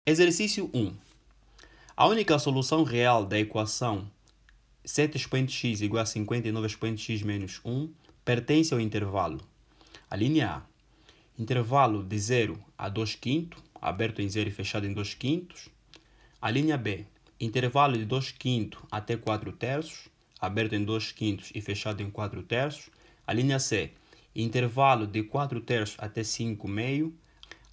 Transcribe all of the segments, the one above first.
Exercício 1. A única solução real da equação 7 expoente x igual a 59 expoente x menos 1 pertence ao intervalo. A linha A. Intervalo de 0 a 2 quintos, aberto em 0 e fechado em 2 quintos. A linha B. Intervalo de 2 quintos até 4 terços, aberto em 2 quintos e fechado em 4 terços. A linha C. Intervalo de 4 terços até 5 meio,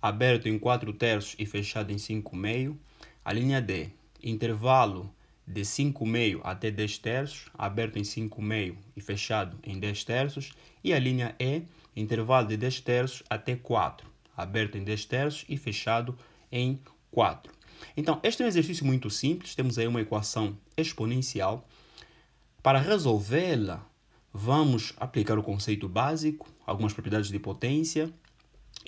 aberto em 4 terços e fechado em 5 meio. A linha D. Intervalo de 5 meio até 10 terços, aberto em 5 meio e fechado em 10 terços. E a linha E. Intervalo de 10 terços até 4, aberto em 10 terços e fechado em 4. Então, este é um exercício muito simples. Temos aí uma equação exponencial. Para resolvê-la, vamos aplicar o conceito básico, algumas propriedades de potência,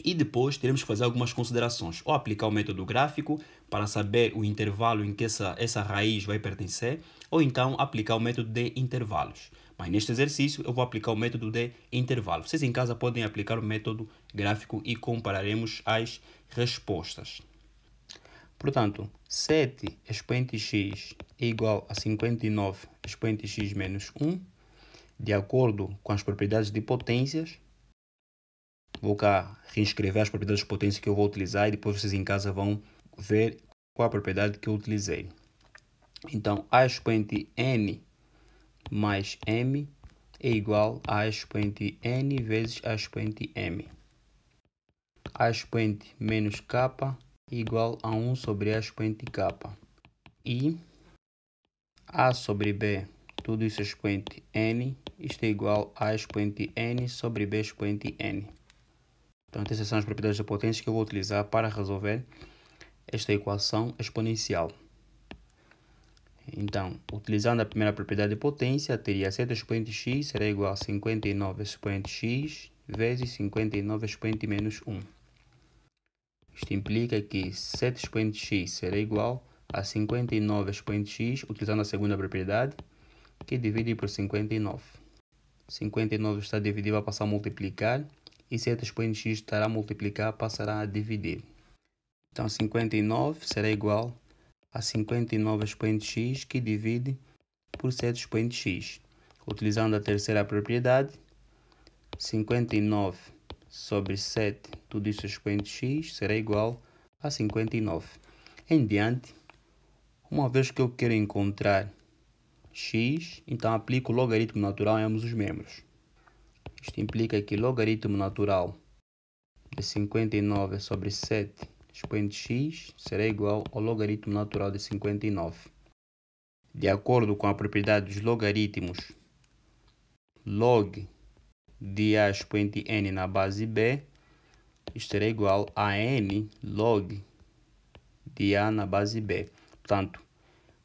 e depois teremos que fazer algumas considerações. Ou aplicar o método gráfico para saber o intervalo em que essa raiz vai pertencer, ou então aplicar o método de intervalos. Mas neste exercício eu vou aplicar o método de intervalo. Vocês em casa podem aplicar o método gráfico e compararemos as respostas. Portanto, 7 expoente x é igual a 59 expoente x menos 1, de acordo com as propriedades de potências. Vou cá reescrever as propriedades de potência que eu vou utilizar e depois vocês em casa vão ver qual a propriedade que eu utilizei. Então, a expoente n mais m é igual a expoente n vezes a expoente m. A expoente menos k é igual a 1 sobre a expoente k. E a sobre b, tudo isso é expoente n, isto é igual a expoente n sobre b expoente n. Então, essas são as propriedades da potência que eu vou utilizar para resolver esta equação exponencial. Então, utilizando a primeira propriedade de potência, teria 7 expoente x será igual a 59 expoente x vezes 59 expoente menos 1. Isto implica que 7 expoente x será igual a 59 expoente x, utilizando a segunda propriedade, que divide por 59. 59 está dividido, vai passar a multiplicar, e 7 expoente x estará a multiplicar, passará a dividir. Então, 59 será igual a 59 expoente x, que divide por 7 expoente x. Utilizando a terceira propriedade, 59 sobre 7, tudo isso expoente x, será igual a 59. Em diante, uma vez que eu quero encontrar x, então aplico o logaritmo natural em ambos os membros. Isto implica que logaritmo natural de 59 sobre 7 expoente x será igual ao logaritmo natural de 59. De acordo com a propriedade dos logaritmos, log de a expoente n na base b, isto será igual a n log de a na base b. Portanto,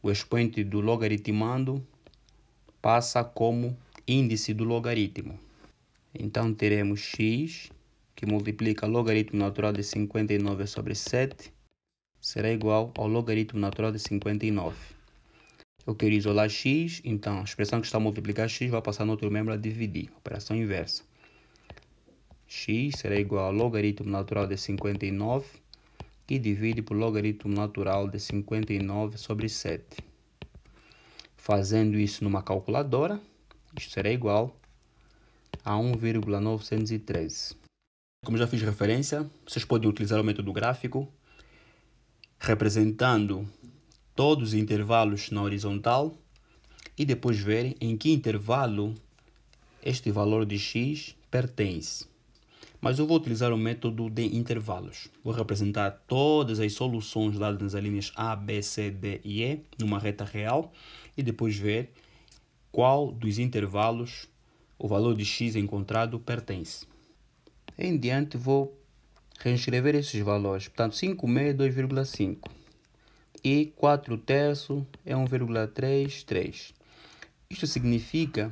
o expoente do logaritmando passa como índice do logaritmo. Então, teremos x, que multiplica o logaritmo natural de 59 sobre 7, será igual ao logaritmo natural de 59. Eu quero isolar x, então a expressão que está a multiplicar x vai passar no outro membro a dividir, operação inversa. X será igual ao logaritmo natural de 59, que divide por logaritmo natural de 59 sobre 7. Fazendo isso numa calculadora, isto será igual a 1,913. Como já fiz referência, vocês podem utilizar o método gráfico, representando todos os intervalos na horizontal e depois ver em que intervalo este valor de x pertence. Mas eu vou utilizar o método de intervalos. Vou representar todas as soluções dadas nas linhas A, B, C, D e E numa reta real e depois ver qual dos intervalos o valor de x encontrado pertence. Em diante vou reescrever esses valores. Portanto, 5 meio é 2,5 e 4 terços é 1,33. Isto significa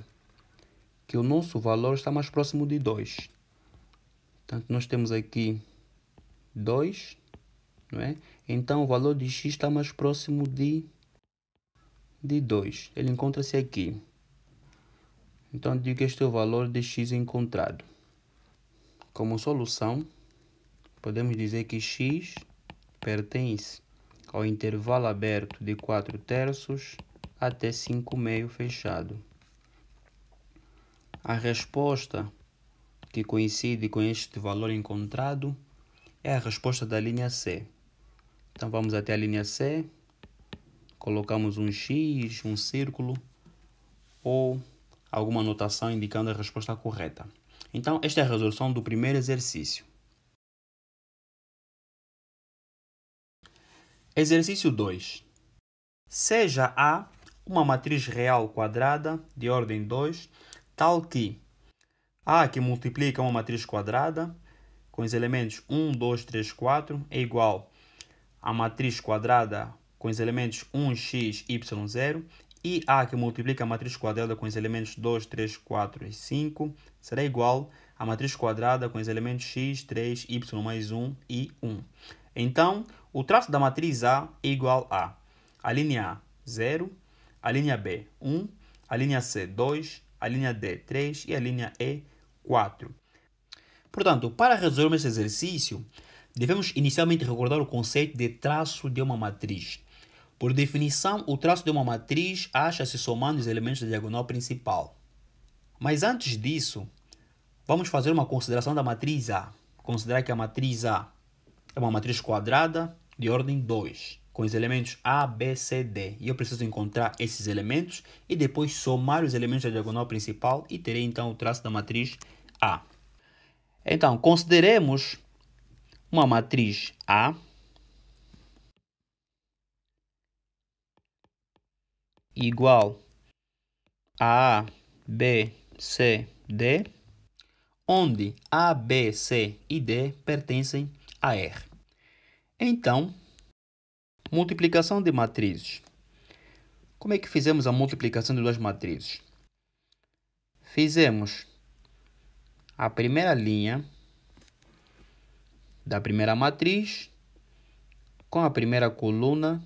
que o nosso valor está mais próximo de 2. Portanto, nós temos aqui 2, não é? Então, o valor de x está mais próximo de 2. Ele encontra-se aqui. Então, digo que este é o valor de x encontrado. Como solução, podemos dizer que x pertence ao intervalo aberto de 4/3 até 5/2 fechado. A resposta que coincide com este valor encontrado é a resposta da linha C. Então vamos até a linha C, colocamos um X, um círculo ou alguma anotação indicando a resposta correta. Então esta é a resolução do primeiro exercício. Exercício 2. Seja A uma matriz real quadrada de ordem 2, tal que A que multiplica uma matriz quadrada com os elementos 1, 2, 3, 4 é igual a matriz quadrada com os elementos 1, x, y, 0 e A que multiplica a matriz quadrada com os elementos 2, 3, 4 e 5 será igual a matriz quadrada com os elementos x, 3, y mais 1 e 1. Então, o traço da matriz A é igual a linha A, 0, a linha B, 1, a linha C, 2, a linha D, 3 e a linha E, 4. Portanto, para resolver esse exercício, devemos inicialmente recordar o conceito de traço de uma matriz. Por definição, o traço de uma matriz acha-se somando os elementos da diagonal principal. Mas antes disso, vamos fazer uma consideração da matriz A. Considerar que a matriz A é uma matriz quadrada de ordem 2, com os elementos A, B, C, D. E eu preciso encontrar esses elementos e depois somar os elementos da diagonal principal e terei então o traço da matriz A. Então, consideremos uma matriz A igual a B, C, D, onde A, B, C e D pertencem a R. Então, multiplicação de matrizes. Como é que fizemos a multiplicação de duas matrizes? Fizemos a primeira linha da primeira matriz com a primeira coluna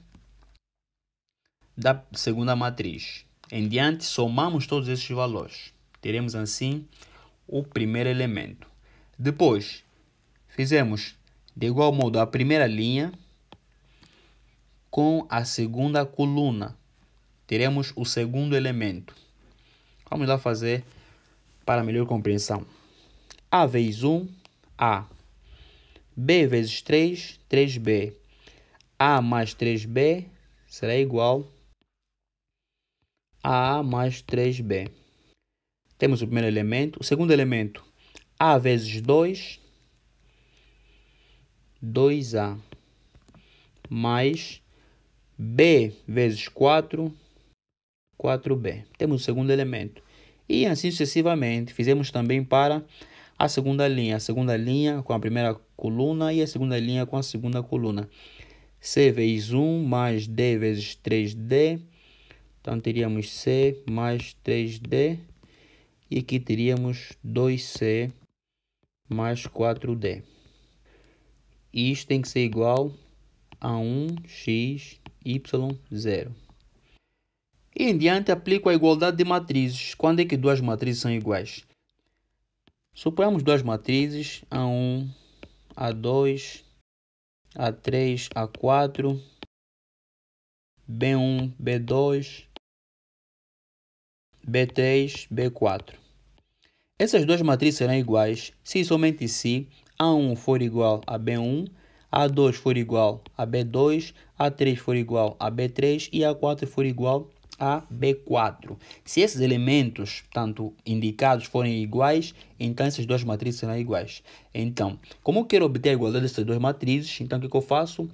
da segunda matriz. Em diante, somamos todos esses valores. Teremos assim o primeiro elemento. Depois, fizemos de igual modo a primeira linha com a segunda coluna. Teremos o segundo elemento. Vamos lá fazer para melhor compreensão. A vezes 1, A. B vezes 3, 3B. A mais 3B será igual a A mais 3B. Temos o primeiro elemento. O segundo elemento, A vezes 2, 2A. Mais B vezes 4, 4B. Temos o segundo elemento. E assim sucessivamente. Fizemos também para a segunda linha. A segunda linha com a primeira coluna e a segunda linha com a segunda coluna. C vezes 1 mais D vezes 3D. Então teríamos C mais 3D. E aqui teríamos 2C mais 4D. E isto tem que ser igual a 1x, y, 0. E em diante aplico a igualdade de matrizes. Quando é que duas matrizes são iguais? Suponhamos duas matrizes, A1, A2, A3, A4, B1, B2, B3, B4. Essas duas matrizes serão iguais se e somente se A1 for igual a B1, A2 for igual a B2, A3 for igual a B3 e A4 for igual a B4. Se esses elementos, tanto indicados, forem iguais, então essas duas matrizes serão iguais. Então, como eu quero obter a igualdade dessas duas matrizes, então o que eu faço?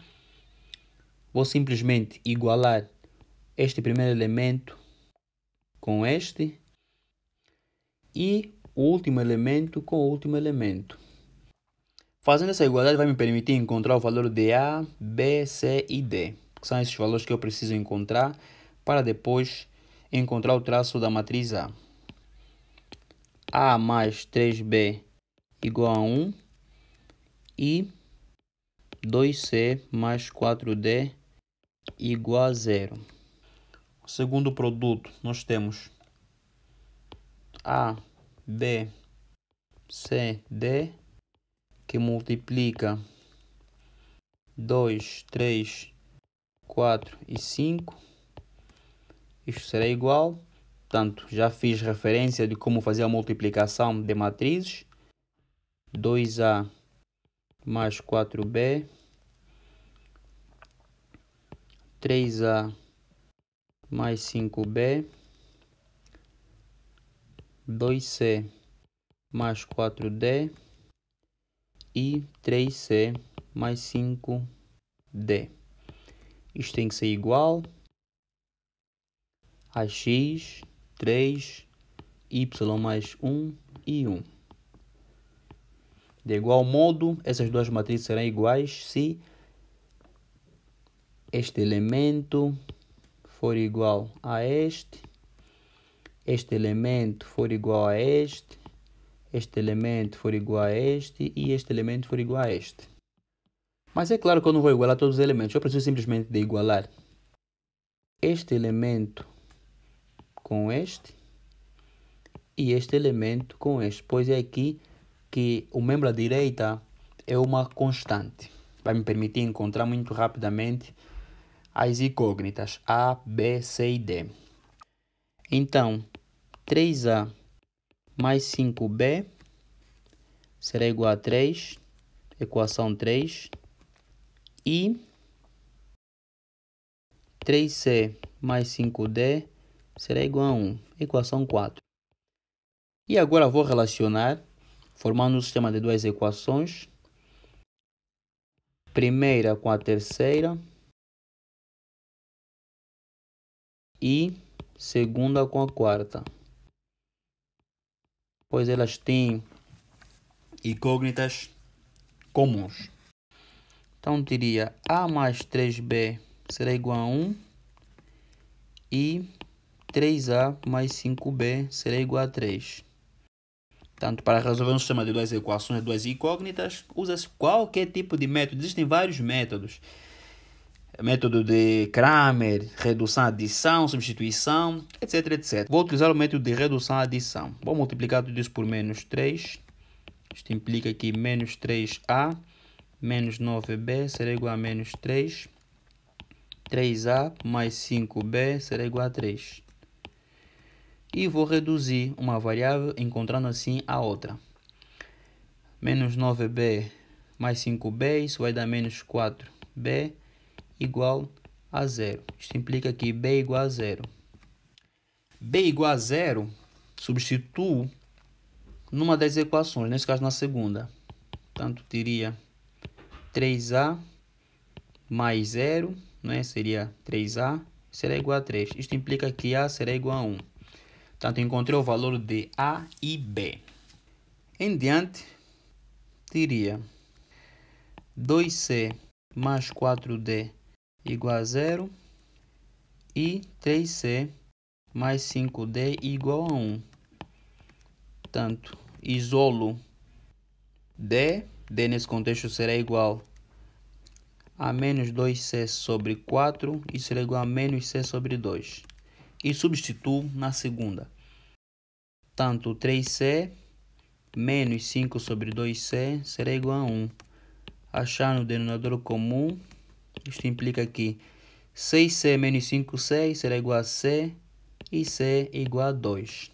Vou simplesmente igualar este primeiro elemento com este e o último elemento com o último elemento. Fazendo essa igualdade vai me permitir encontrar o valor de A, B, C e D, que são esses valores que eu preciso encontrar para depois encontrar o traço da matriz A. A mais 3B igual a 1 e 2C mais 4D igual a 0. O segundo produto nós temos A, B, C, D, que multiplica 2, 3, 4 e 5. Isto será igual. Portanto, já fiz referência de como fazer a multiplicação de matrizes. 2A mais 4B. 3A mais 5B. 2C mais 4D. E 3C mais 5D. Isto tem que ser igual a x, 3, y mais 1 e 1. De igual modo, essas duas matrizes serão iguais se este elemento for igual a este elemento for igual a este elemento for igual a este e este elemento for igual a este. Mas é claro que eu não vou igualar todos os elementos, eu preciso simplesmente de igualar este elemento com este e este elemento com este, pois é aqui que o membro à direita é uma constante. Vai me permitir encontrar muito rapidamente as incógnitas A, B, C e D. Então, 3A mais 5B será igual a 3, equação 3, e 3C mais 5D será igual a 1, equação 4. E agora vou relacionar, formando um sistema de duas equações, primeira com a terceira e segunda com a quarta, pois elas têm incógnitas comuns. Então teria A mais 3B será igual a 1 e 3A mais 5B será igual a 3. Portanto, para resolver um sistema de duas equações, duas incógnitas, usa-se qualquer tipo de método. Existem vários métodos. Método de Cramer, redução, adição, substituição, etc, etc. Vou utilizar o método de redução, adição. Vou multiplicar tudo isso por menos 3. Isto implica que menos 3A menos 9B será igual a menos 3. 3A mais 5B será igual a 3. E vou reduzir uma variável, encontrando assim a outra. Menos 9B mais 5B, isso vai dar menos 4B igual a 0. Isto implica que B é igual a 0. B igual a 0, substituo numa das equações, nesse caso na segunda. Portanto, teria 3A mais 0, né? Seria 3A, será igual a 3. Isto implica que A será igual a 1. Portanto, encontrei o valor de A e B. Em diante, teria 2C mais 4D igual a 0 e 3C mais 5D igual a 1. Portanto, isolo D. D nesse contexto será igual a menos 2C sobre 4 e será igual a menos C sobre 2. E substituo na segunda. Tanto 3C menos 5 sobre 2C será igual a 1. Achando o denominador comum, isto implica que 6C menos 5C será igual a C e C igual a 2.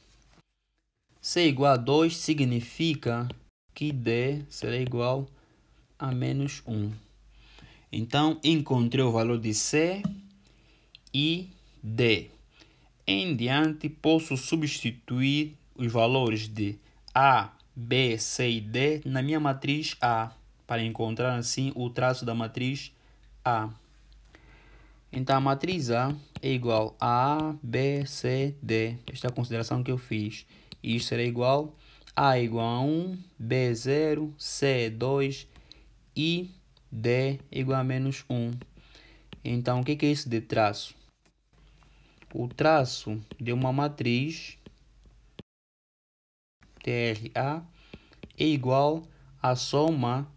C igual a 2 significa que D será igual a menos 1. Então, encontrei o valor de C e D. Em diante, posso substituir os valores de A, B, C e D na minha matriz A, para encontrar assim o traço da matriz A. Então, a matriz A é igual a A, B, C, D. Esta é a consideração que eu fiz. E isto será igual a igual a 1, B 0, C 2 e D igual a menos 1. Então, o que é isso de traço? O traço de uma matriz TRA é igual à soma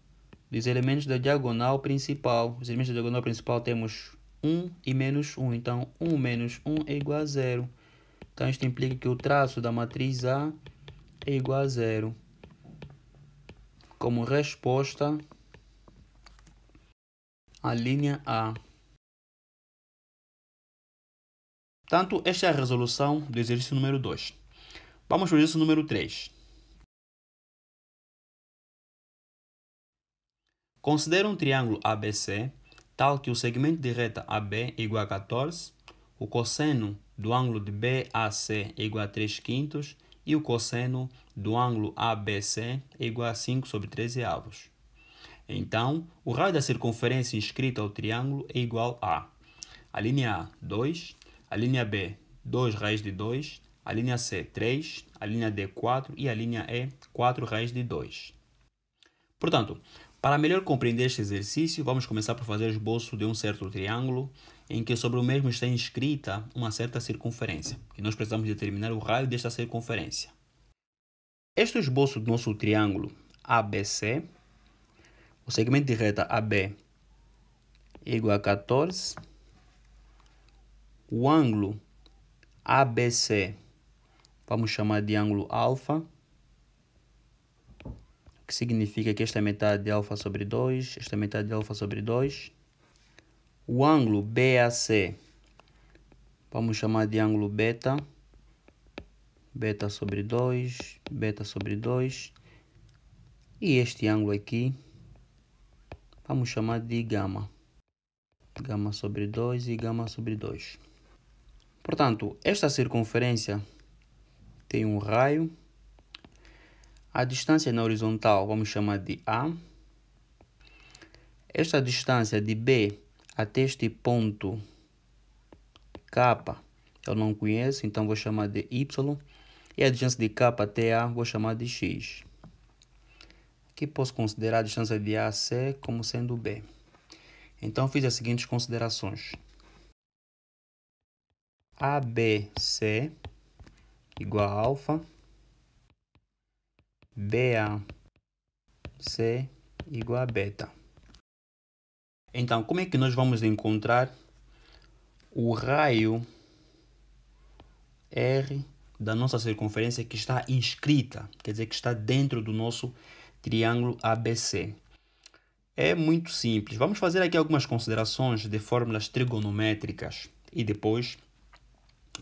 dos elementos da diagonal principal. Os elementos da diagonal principal temos 1 e menos 1. Então, 1 menos 1 é igual a 0. Então, isto implica que o traço da matriz A é igual a 0. Como resposta, a linha A. Portanto, esta é a resolução do exercício número 2. Vamos para o exercício número 3. Considera um triângulo ABC tal que o segmento de reta AB é igual a 14, o cosseno do ângulo de BAC é igual a 3/5 e o cosseno do ângulo ABC é igual a 5/13. Então, o raio da circunferência inscrita ao triângulo é igual a linha A, 2, a linha B, 2 raiz de 2, a linha C, 3, a linha D, 4 e a linha E, 4 raiz de 2. Portanto, para melhor compreender este exercício, vamos começar por fazer o esboço de um certo triângulo em que sobre o mesmo está inscrita uma certa circunferência. E nós precisamos determinar o raio desta circunferência. Este é o esboço do nosso triângulo ABC. O segmento de reta AB é igual a 14. O ângulo ABC vamos chamar de ângulo alfa, que significa que esta é metade de alfa sobre 2, esta é metade de alfa sobre 2. O ângulo BAC vamos chamar de ângulo beta, beta sobre 2, beta sobre 2. E este ângulo aqui vamos chamar de gama, gama sobre 2 e gama sobre 2. Portanto, esta circunferência tem um raio. A distância na horizontal vamos chamar de A. Esta distância de B até este ponto K eu não conheço, então vou chamar de Y. E a distância de K até A vou chamar de X. Aqui posso considerar a distância de A a C como sendo B. Então fiz as seguintes considerações. ABC igual a alfa. BAC igual a beta. Então, como é que nós vamos encontrar o raio R da nossa circunferência que está inscrita, quer dizer, que está dentro do nosso triângulo ABC? É muito simples. Vamos fazer aqui algumas considerações de fórmulas trigonométricas e depois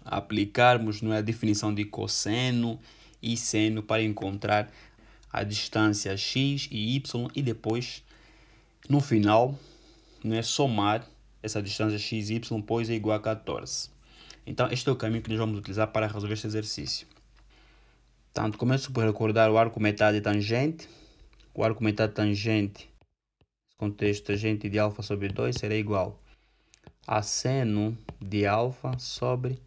aplicarmos a definição de cosseno e seno para encontrar a distância x e y e depois, no final, somar essa distância x e y, pois é igual a 14. Então, este é o caminho que nós vamos utilizar para resolver este exercício. Portanto, começo por recordar o arco metade e tangente. O arco metade tangente, nesse contexto, tangente de alfa sobre 2 será igual a seno de alfa sobre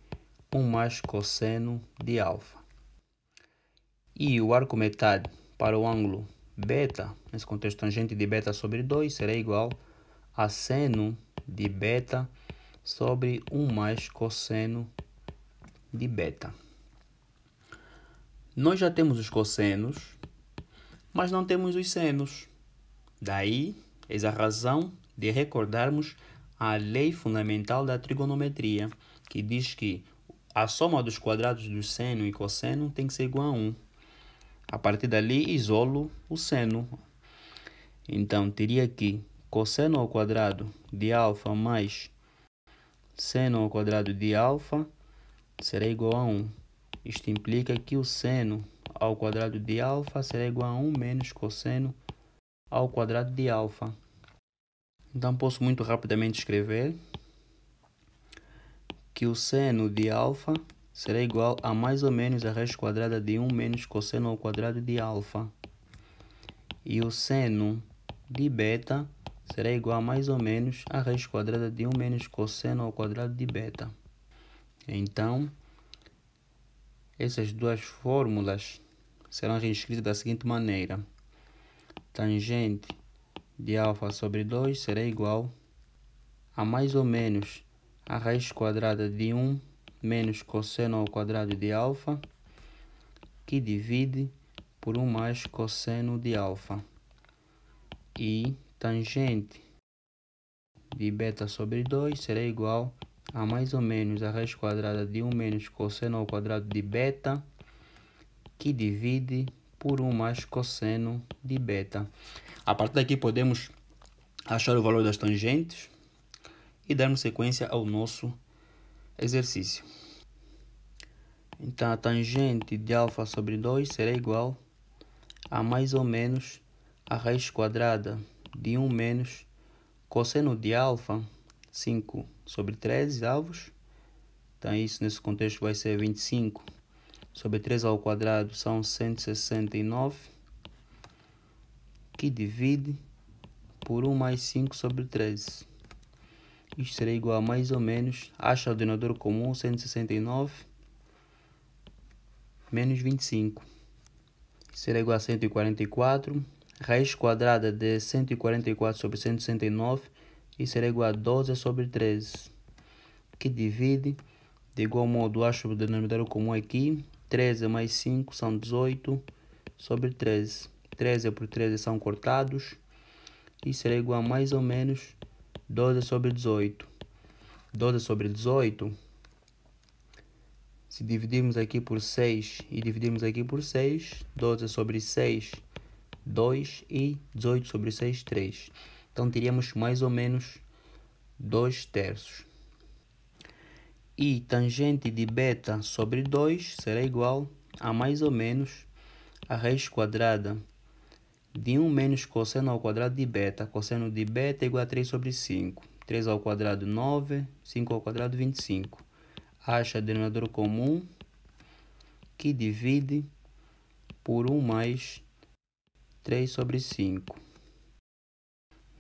1 mais cosseno de alfa. E o arco metade para o ângulo beta, nesse contexto tangente de beta sobre 2, será igual a seno de beta sobre 1 mais cosseno de beta. Nós já temos os cossenos, mas não temos os senos. Daí, eis a razão de recordarmos a lei fundamental da trigonometria, que diz que a soma dos quadrados do seno e cosseno tem que ser igual a 1. A partir dali, isolo o seno. Então, teria aqui cosseno ao quadrado de alfa mais seno ao quadrado de alfa será igual a 1. Isto implica que o seno ao quadrado de alfa será igual a 1 menos cosseno ao quadrado de alfa. Então, posso muito rapidamente escrever que o seno de alfa será igual a mais ou menos a raiz quadrada de 1 menos cosseno ao quadrado de alfa. E o seno de beta será igual a mais ou menos a raiz quadrada de 1 menos cosseno ao quadrado de beta. Então, essas duas fórmulas serão reescritas da seguinte maneira. Tangente de alfa sobre 2 será igual a mais ou menos a raiz quadrada de 1 menos cosseno ao quadrado de alfa, que divide por 1 mais cosseno de alfa. E tangente de beta sobre 2 será igual a mais ou menos a raiz quadrada de 1 menos cosseno ao quadrado de beta, que divide por 1 mais cosseno de beta. A partir daqui podemos achar o valor das tangentes e darmos sequência ao nosso Exercício. Então, a tangente de alfa sobre 2 será igual a mais ou menos a raiz quadrada de 1 menos cosseno de alfa, 5 sobre 13 avos. Então, isso nesse contexto vai ser 25 sobre 3 ao quadrado, são 169, que divide por 1 mais 5 sobre 13. Isto será igual a mais ou menos, acha o denominador comum, 169 menos 25. Isto será igual a 144. Raiz quadrada de 144 sobre 169. Isso será igual a 12 sobre 13. Que divide, de igual modo, acho o denominador comum aqui. 13 mais 5 são 18 sobre 13. 13 por 13 são cortados. Isso será igual a mais ou menos 12 sobre 18. 12 sobre 18, se dividirmos aqui por 6 e dividirmos aqui por 6, 12 sobre 6, 2 e 18 sobre 6, 3. Então teríamos mais ou menos 2 terços. E tangente de beta sobre 2 será igual a mais ou menos a raiz quadrada de 1 menos cosseno ao quadrado de beta. Cosseno de beta é igual a 3 sobre 5. 3 ao quadrado, 9. 5 ao quadrado, 25. Acha denominador comum, que divide por 1 mais 3 sobre 5.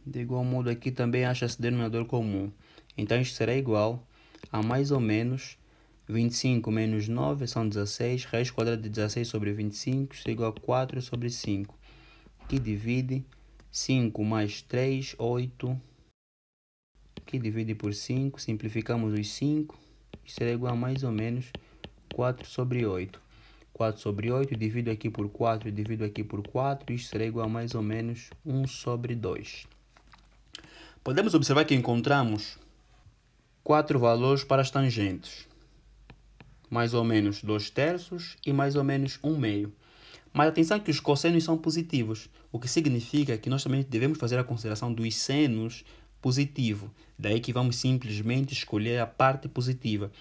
De igual modo, aqui também acha-se denominador comum. Então, isto será igual a mais ou menos 25 menos 9 são 16. Raiz quadrada de 16 sobre 25 é igual a 4 sobre 5. Que divide 5 mais 3, 8. Que divide por 5. Simplificamos os 5. Isto será igual a mais ou menos 4 sobre 8. 4 sobre 8, divido aqui por 4, divido aqui por 4. Isto será igual a mais ou menos 1 sobre 2. Podemos observar que encontramos 4 valores para as tangentes. Mais ou menos 2 terços e mais ou menos 1 meio. Mas atenção que os cossenos são positivos, o que significa que nós também devemos fazer a consideração dos senos positivo. Daí que vamos simplesmente escolher a parte positiva,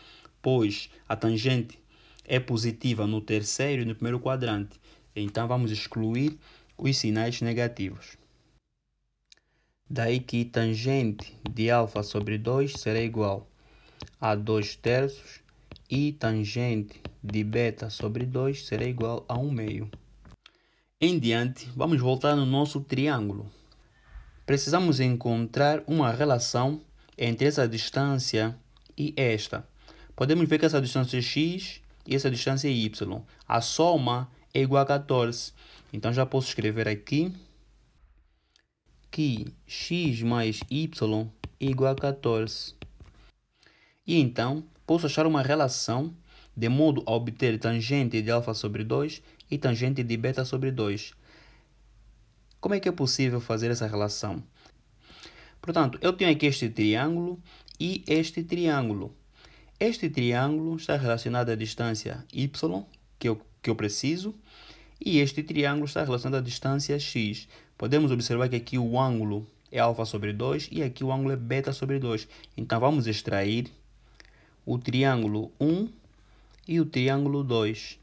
pois a tangente é positiva no terceiro e no primeiro quadrante. Então vamos excluir os sinais negativos. Daí que tangente de alfa sobre 2 será igual a 2 terços e tangente de beta sobre 2 será igual a 1 meio. Em diante, vamos voltar no nosso triângulo. Precisamos encontrar uma relação entre essa distância e esta. Podemos ver que essa distância é x e essa distância é y. A soma é igual a 14. Então já posso escrever aqui que x mais y é igual a 14. E então posso achar uma relação de modo a obter tangente de alfa sobre 2 e tangente de beta sobre 2. Como é que é possível fazer essa relação? Portanto, eu tenho aqui este triângulo e este triângulo. Este triângulo está relacionado à distância y, que eu preciso, e este triângulo está relacionado à distância x. Podemos observar que aqui o ângulo é alfa sobre 2 e aqui o ângulo é beta sobre 2. Então, vamos extrair o triângulo 1 e o triângulo 2.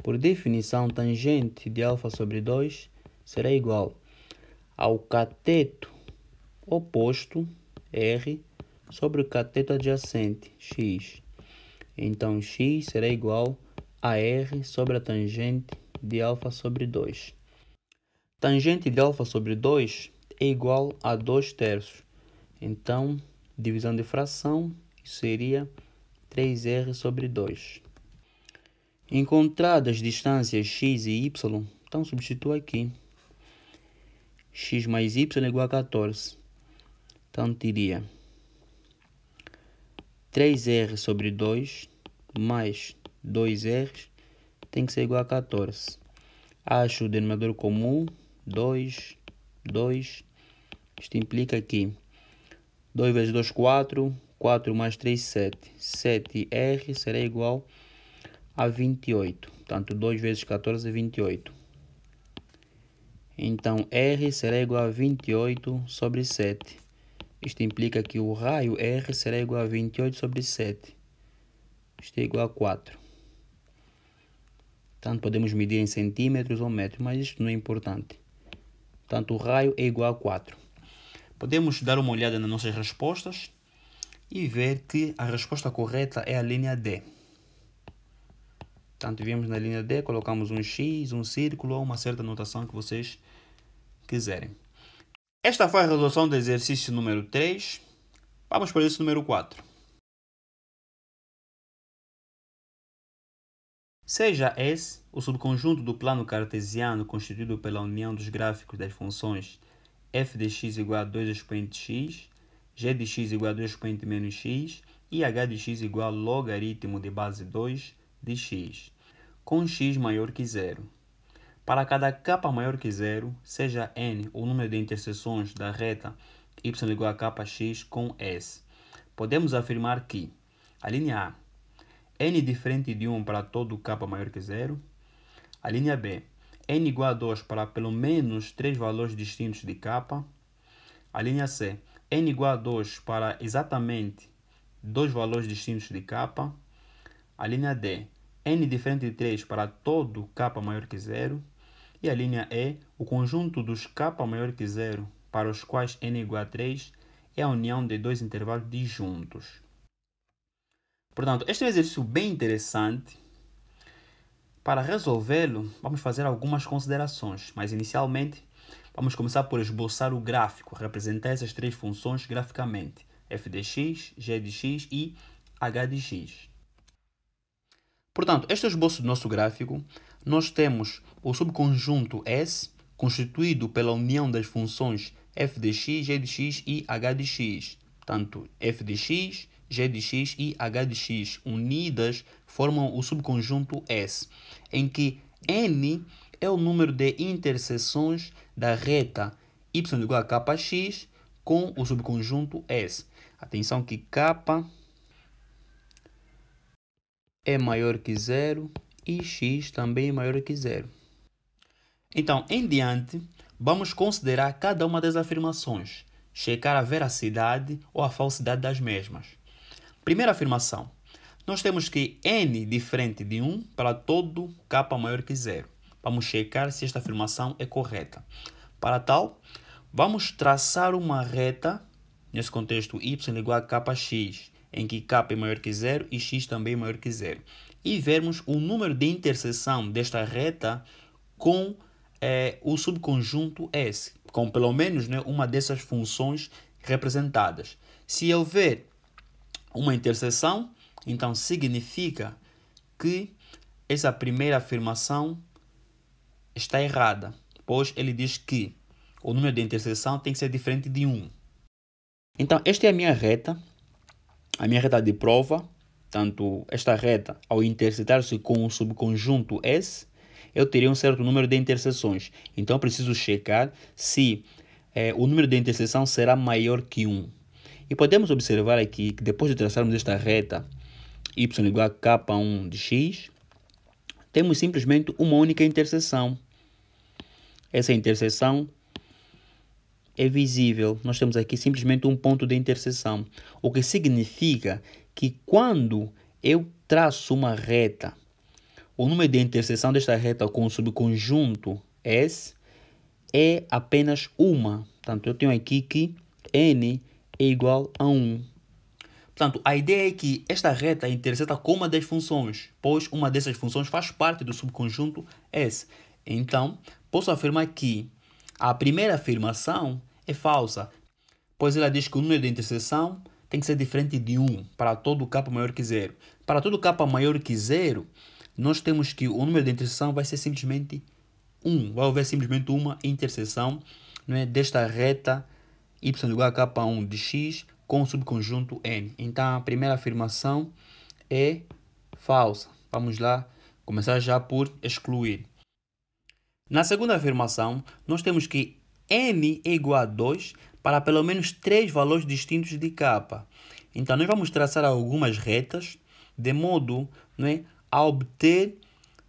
Por definição, tangente de alfa sobre 2 será igual ao cateto oposto, R, sobre o cateto adjacente, x. Então, x será igual a R sobre a tangente de alfa sobre 2. Tangente de alfa sobre 2 é igual a 2 terços. Então, divisão de fração, isso seria 3R sobre 2. Encontradas as distâncias x e y, então substitua aqui. X mais y é igual a 14. Então, teria 3R sobre 2 mais 2R tem que ser igual a 14. Acho o denominador comum, 2, 2. Isto implica aqui 2 vezes 2, 4. 4 mais 3, 7. 7R será igual a 28. Portanto, 2 vezes 14 é 28. Então, R será igual a 28 sobre 7. Isto implica que o raio R será igual a 28 sobre 7. Isto é igual a 4. Portanto, podemos medir em centímetros ou metros, mas isto não é importante. Portanto, o raio é igual a 4. Podemos dar uma olhada nas nossas respostas e ver que a resposta correta é a linha D. Portanto, viemos na linha D, colocamos um X, um círculo ou uma certa notação que vocês quiserem. Esta foi a resolução do exercício número 3. Vamos para o exercício número 4. Seja S o subconjunto do plano cartesiano constituído pela união dos gráficos das funções f de x igual a 2 expoente x, g de x igual a 2 expoente menos x e h de x igual a logaritmo de base 2 de x, com x maior que 0. Para cada k maior que 0, seja n o número de interseções da reta y igual a kx com S, podemos afirmar que a linha A, n diferente de 1 para todo k maior que 0. A linha B, n igual a 2 para pelo menos 3 valores distintos de k. A linha C, n igual a 2 para exatamente 2 valores distintos de k. A linha D, n diferente de 3 para todo k maior que 0. E a linha E, o conjunto dos k maior que 0 para os quais n é igual a 3 é a união de dois intervalos disjuntos. Portanto, este é um exercício bem interessante. Para resolvê-lo, vamos fazer algumas considerações, mas inicialmente vamos começar por esboçar o gráfico, representar essas três funções graficamente, f de x, g de x e h de x. Portanto, este é o esboço do nosso gráfico. Nós temos o subconjunto S, constituído pela união das funções f de x, g de x e h de x. Portanto, f de x, g de x e h de x unidas formam o subconjunto S, em que n é o número de interseções da reta y igual a kx com o subconjunto S. Atenção que k é maior que 0 e x também é maior que 0. Então, em diante, vamos considerar cada uma das afirmações, checar a veracidade ou a falsidade das mesmas. Primeira afirmação, nós temos que n diferente de 1 para todo k maior que 0. Vamos checar se esta afirmação é correta. Para tal, vamos traçar uma reta, nesse contexto y igual a kx, em que k é maior que 0 e x também é maior que 0. E vermos o número de interseção desta reta com o subconjunto S, com pelo menos uma dessas funções representadas. Se houver uma interseção, então significa que essa primeira afirmação está errada, pois ele diz que o número de interseção tem que ser diferente de 1. Então, esta é a minha reta de prova. Tanto esta reta, ao intersetar-se com o subconjunto S, eu teria um certo número de interseções. Então, eu preciso checar se o número de interseção será maior que 1. E podemos observar aqui que depois de traçarmos esta reta y igual a k1 de x, temos simplesmente uma única interseção. Essa interseção é visível. Nós temos aqui simplesmente um ponto de interseção, o que significa que quando eu traço uma reta, o número de interseção desta reta com o subconjunto S é apenas uma. Portanto, eu tenho aqui que n é igual a 1. Portanto, a ideia é que esta reta interseta com uma das funções, pois uma dessas funções faz parte do subconjunto S. Então, posso afirmar que a primeira afirmação é falsa, pois ela diz que o número de interseção tem que ser diferente de 1 para todo k maior que 0. Para todo k maior que 0, nós temos que o número de interseção vai ser simplesmente 1. Vai haver simplesmente uma interseção desta reta y igual a k1 de x com o subconjunto n. Então, a primeira afirmação é falsa. Vamos lá, começar já por excluir. Na segunda afirmação, nós temos que n é igual a 2 para pelo menos 3 valores distintos de k. Então, nós vamos traçar algumas retas de modo a obter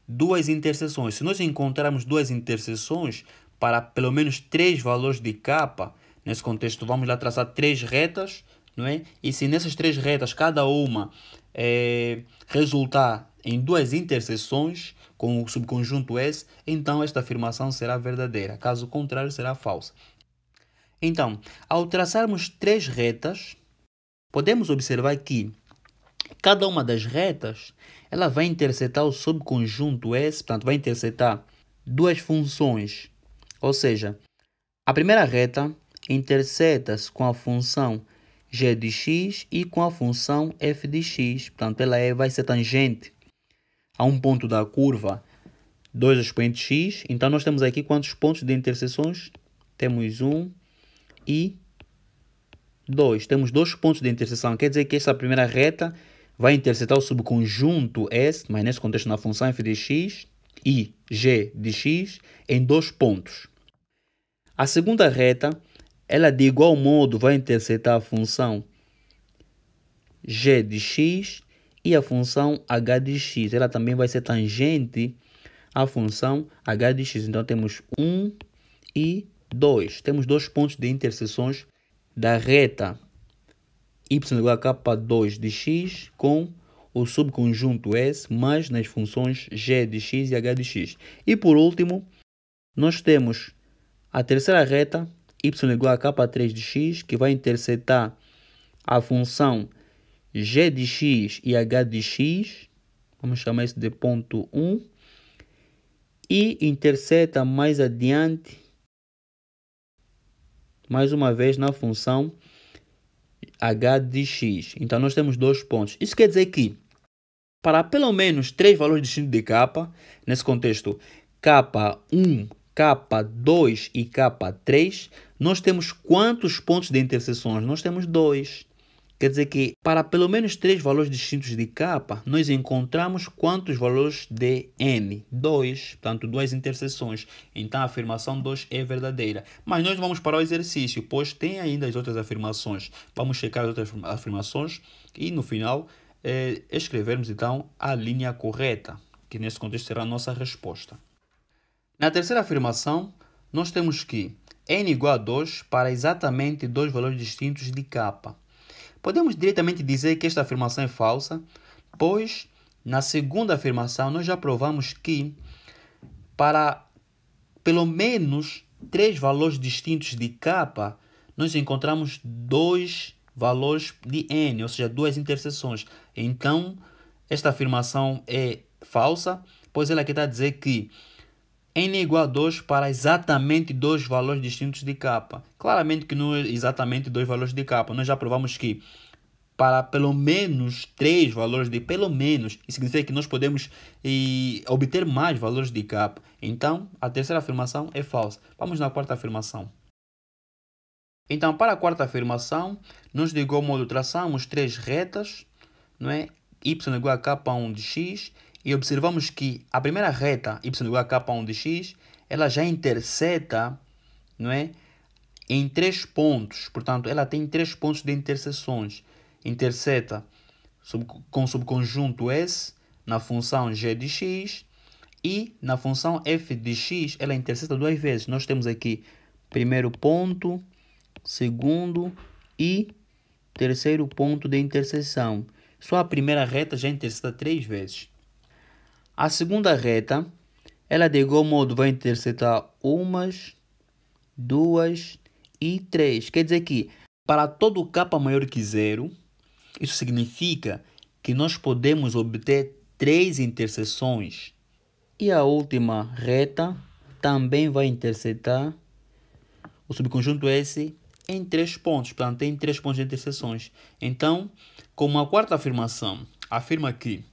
duas interseções. Se nós encontrarmos duas interseções para pelo menos 3 valores de k, Nesse contexto, vamos lá traçar três retas, não é? E se nessas três retas, cada uma resultar em duas interseções com o subconjunto S, então esta afirmação será verdadeira. Caso contrário, será falsa. Então, ao traçarmos três retas, podemos observar que cada uma das retas ela vai intersetar o subconjunto S, portanto, vai intersetar duas funções. Ou seja, a primeira reta interseta-se com a função g de x e com a função f de x. Portanto, ela vai ser tangente a um ponto da curva 2 expoente x. Então, nós temos aqui quantos pontos de interseções? Temos 1 e 2. Temos dois pontos de interseção. Quer dizer que esta primeira reta vai intersetar o subconjunto S, mas nesse contexto na função f de x e g de x em dois pontos. A segunda reta, ela de igual modo vai intersetar a função g de x e a função h de x. Ela também vai ser tangente à função h de x. Então temos 1 e 2. Temos dois pontos de interseções da reta y igual a k2 de x com o subconjunto S, mas nas funções g de x e h de x. E por último, nós temos a terceira reta, y igual a k3 de x, que vai intersetar a função g de x e h de x, vamos chamar isso de ponto 1, e interseta mais adiante, mais uma vez, na função h de x. Então, nós temos dois pontos. Isso quer dizer que, para pelo menos três valores distintos de k, nesse contexto, k1, k2 e k3, nós temos quantos pontos de interseções? Nós temos 2. Quer dizer que, para pelo menos três valores distintos de k, nós encontramos quantos valores de n? 2, portanto, duas interseções. Então, a afirmação 2 é verdadeira. Mas nós vamos para o exercício, pois tem ainda as outras afirmações. Vamos checar as outras afirmações e, no final, escrevermos, então, a linha correta, que nesse contexto será a nossa resposta. Na terceira afirmação, nós temos que n igual a 2 para exatamente dois valores distintos de k. Podemos diretamente dizer que esta afirmação é falsa, pois na segunda afirmação nós já provamos que para pelo menos três valores distintos de k, nós encontramos dois valores de n, ou seja, duas interseções. Então, esta afirmação é falsa, pois ela aqui está a dizer que n é igual a 2 para exatamente dois valores distintos de k. Claramente que não é exatamente dois valores de k. Nós já provamos que para pelo menos três valores de pelo menos, isso significa que nós podemos obter mais valores de k. Então, a terceira afirmação é falsa. Vamos na quarta afirmação. Então, para a quarta afirmação, nós de igual modo traçamos três retas, não é? Y igual a k1 de x, e observamos que a primeira reta, y igual a k1 de x, ela já interseta, não é? Em três pontos. Portanto, ela tem três pontos de interseções. Interseta com o subconjunto S na função g de x e na função f de x, ela interseta duas vezes. Nós temos aqui primeiro ponto, segundo e terceiro ponto de interseção. Só a primeira reta já interseta três vezes. A segunda reta, ela de igual modo vai intersetar umas, duas e três. Quer dizer que para todo k maior que zero, isso significa que nós podemos obter três interseções. E a última reta também vai intersetar o subconjunto S em três pontos. Portanto, tem três pontos de interseções. Então, como a quarta afirmação afirma que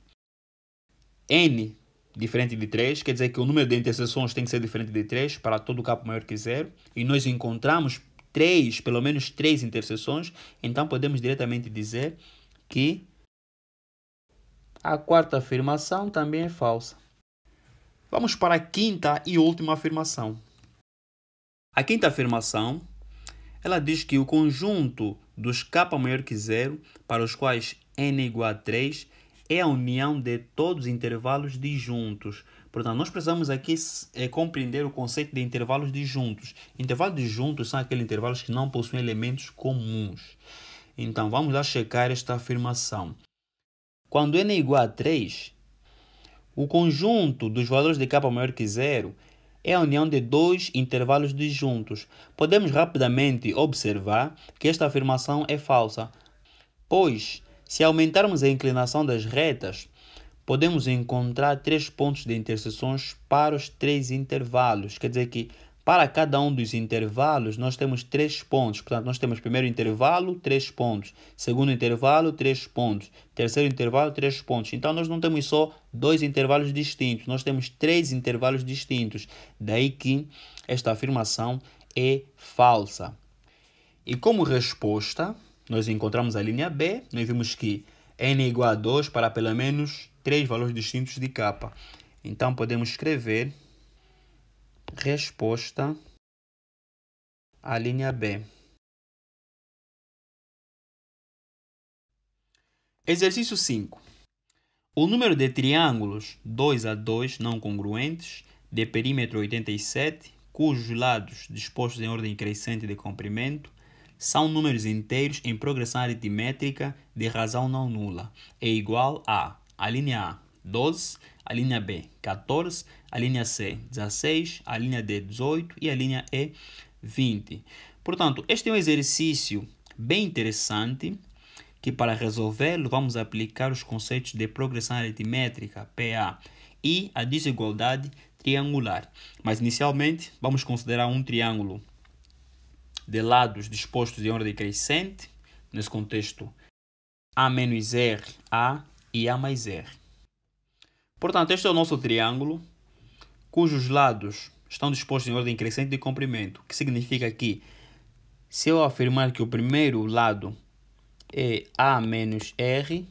n diferente de 3, quer dizer que o número de interseções tem que ser diferente de 3 para todo k maior que 0, e nós encontramos pelo menos 3 interseções, então podemos diretamente dizer que a quarta afirmação também é falsa. Vamos para a quinta e última afirmação. A quinta afirmação, ela diz que o conjunto dos k maior que 0, para os quais n é igual a 3, é a união de todos os intervalos disjuntos. Portanto, nós precisamos aqui compreender o conceito de intervalos disjuntos. Intervalos disjuntos são aqueles intervalos que não possuem elementos comuns. Então, vamos lá checar esta afirmação. Quando n é igual a 3, o conjunto dos valores de k maior que 0 é a união de dois intervalos disjuntos. Podemos rapidamente observar que esta afirmação é falsa, pois, se aumentarmos a inclinação das retas, podemos encontrar 3 pontos de interseções para os 3 intervalos. Quer dizer que para cada um dos intervalos nós temos 3 pontos. Portanto, nós temos primeiro intervalo, 3 pontos. Segundo intervalo, 3 pontos. Terceiro intervalo, 3 pontos. Então, nós não temos só 2 intervalos distintos. Nós temos 3 intervalos distintos. Daí que esta afirmação é falsa. E como resposta, nós encontramos a linha B. Nós vimos que n é igual a 2 para pelo menos 3 valores distintos de k. Então, podemos escrever resposta à linha B. Exercício 5. O número de triângulos 2 a 2 não congruentes de perímetro 87, cujos lados dispostos em ordem crescente de comprimento são números inteiros em progressão aritmétrica de razão não nula, é igual a linha A, 12, a linha B, 14, a linha C, 16, a linha D, 18 e a linha E, 20. Portanto, este é um exercício bem interessante que, para resolvê-lo, vamos aplicar os conceitos de progressão aritmétrica, PA, e a desigualdade triangular. Mas, inicialmente, vamos considerar um triângulo de lados dispostos em ordem crescente, nesse contexto A menos R, A e A mais R. Portanto, este é o nosso triângulo, cujos lados estão dispostos em ordem crescente de comprimento, o que significa que, se eu afirmar que o primeiro lado é A menos R,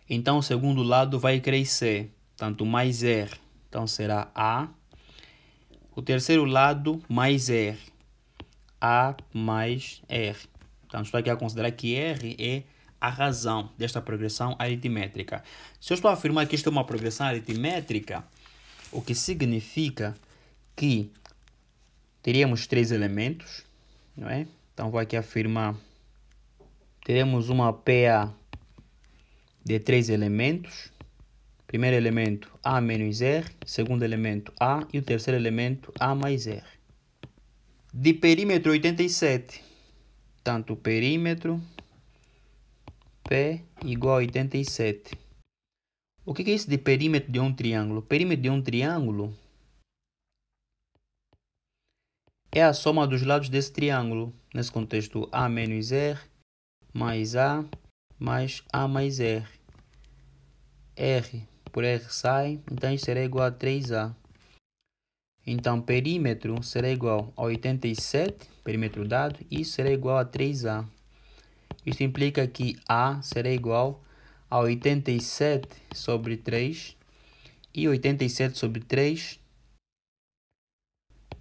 então o segundo lado vai crescer, tanto mais R, então será A. O terceiro lado mais R, A mais R. Então, estou aqui a considerar que R é a razão desta progressão aritmétrica. Se eu estou a afirmar que isto é uma progressão aritmétrica, o que significa que teríamos 3 elementos, não é? Então, vou aqui afirmar, teremos uma PA de 3 elementos. Primeiro elemento A menos R, segundo elemento A e o terceiro elemento A mais R. De perímetro 87, tanto perímetro P igual a 87. O que é isso de perímetro de um triângulo? Perímetro de um triângulo é a soma dos lados desse triângulo. Nesse contexto, A menos R mais A mais A mais R. R por R sai, então isso será igual a 3A. Então, perímetro será igual a 87, perímetro dado, e isso será igual a 3A. Isso implica que A será igual a 87 sobre 3, e 87 sobre 3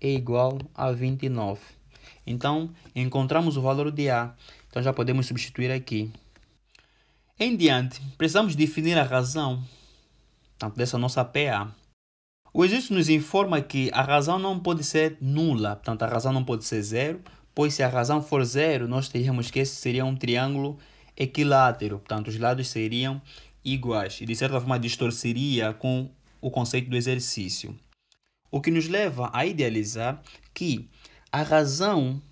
é igual a 29. Então, encontramos o valor de A. Então, já podemos substituir aqui. Em diante, precisamos definir a razão dessa nossa PA. O exercício nos informa que a razão não pode ser nula, portanto, a razão não pode ser zero, pois se a razão for zero, nós teríamos que esse seria um triângulo equilátero, portanto, os lados seriam iguais e, de certa forma, distorceria com o conceito do exercício. O que nos leva a idealizar que a razão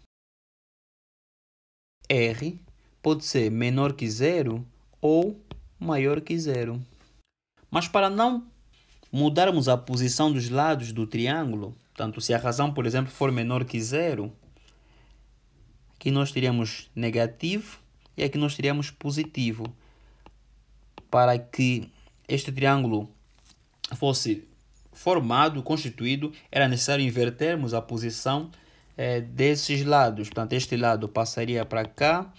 R pode ser menor que zero ou maior que zero. Mas para não mudarmos a posição dos lados do triângulo, portanto, se a razão, por exemplo, for menor que zero, aqui nós teríamos negativo e aqui nós teríamos positivo. Para que este triângulo fosse formado, constituído, era necessário invertermos a posição desses lados. Portanto, este lado passaria para cá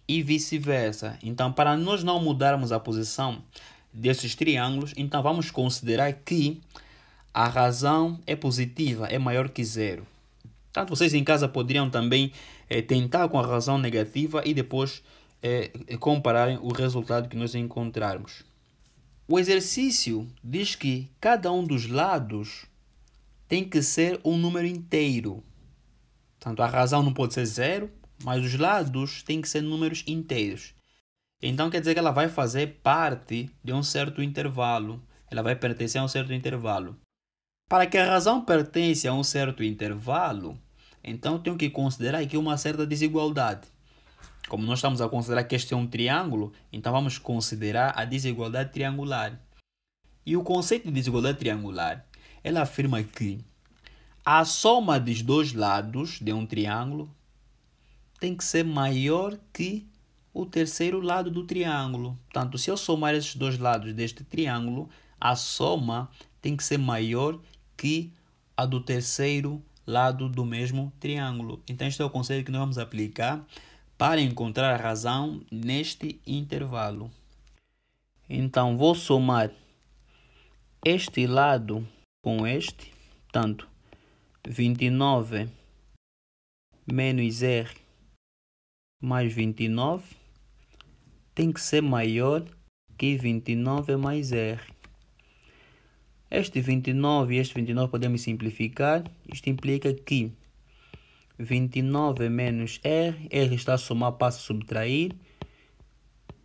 e vice-versa. Então, para nós não mudarmos a posição desses triângulos, então vamos considerar que a razão é positiva, é maior que zero. Portanto, vocês em casa poderiam também tentar com a razão negativa e depois compararem o resultado que nós encontrarmos. O exercício diz que cada um dos lados tem que ser um número inteiro. Portanto, a razão não pode ser zero, mas os lados têm que ser números inteiros. Então, quer dizer que ela vai fazer parte de um certo intervalo. Ela vai pertencer a um certo intervalo. Para que a razão pertença a um certo intervalo, então tenho que considerar aqui uma certa desigualdade. Como nós estamos a considerar que este é um triângulo, então vamos considerar a desigualdade triangular. E o conceito de desigualdade triangular, ela afirma que a soma dos dois lados de um triângulo tem que ser maior que o terceiro lado do triângulo. Portanto, se eu somar esses dois lados deste triângulo, a soma tem que ser maior que a do terceiro lado do mesmo triângulo. Então, este é o conceito que nós vamos aplicar para encontrar a razão neste intervalo. Então, vou somar este lado com este, portanto, 29 menos R mais 29 tem que ser maior que 29 mais R. Este 29 e este 29 podemos simplificar. Isto implica que 29 menos R, R está a somar, passa a subtrair,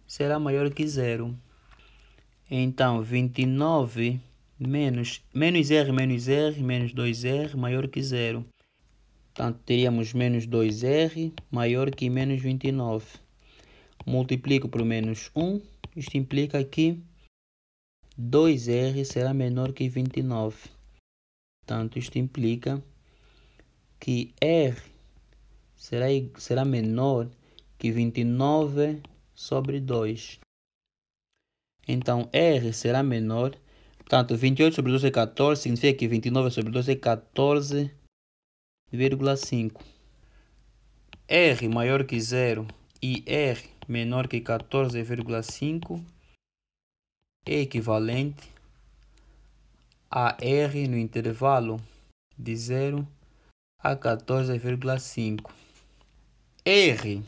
será maior que zero. Então, 29 menos R menos R, menos 2R, maior que zero. Portanto, teríamos menos 2R maior que menos 29. Multiplico por menos 1. Isto implica que 2R será menor que 29. Portanto, isto implica que R será menor que 29 sobre 2. Então, R será menor. Portanto, 28 sobre 2 é 14. Significa que 29 sobre 2 é 14,5. R maior que 0 e R menor que 14,5 é equivalente a R no intervalo de 0 a 14,5. R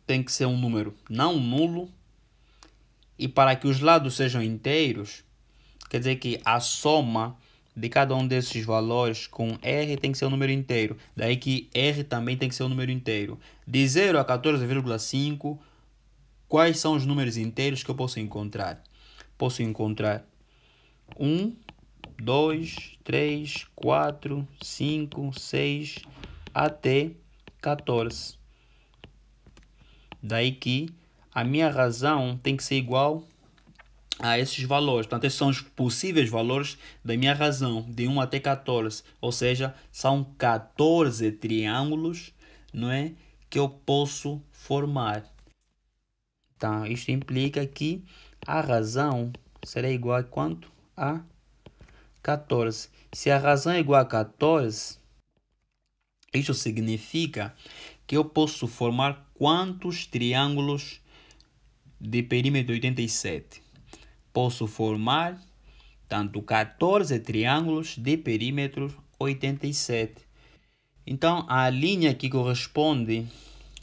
tem que ser um número não nulo, e para que os lados sejam inteiros, quer dizer que a soma de cada um desses valores com R tem que ser um número inteiro. Daí que R também tem que ser um número inteiro. De 0 a 14,5, quais são os números inteiros que eu posso encontrar? Posso encontrar 1, 2, 3, 4, 5, 6, até 14. Daí que a minha razão tem que ser igual a esses valores. Portanto, esses são os possíveis valores da minha razão, de 1 até 14. Ou seja, são 14 triângulos, não é, que eu posso formar. Então, isto implica que a razão será igual a quanto? A 14. Se a razão é igual a 14, isso significa que eu posso formar quantos triângulos de perímetro 87? Posso formar tanto 14 triângulos de perímetro 87. Então, a linha que corresponde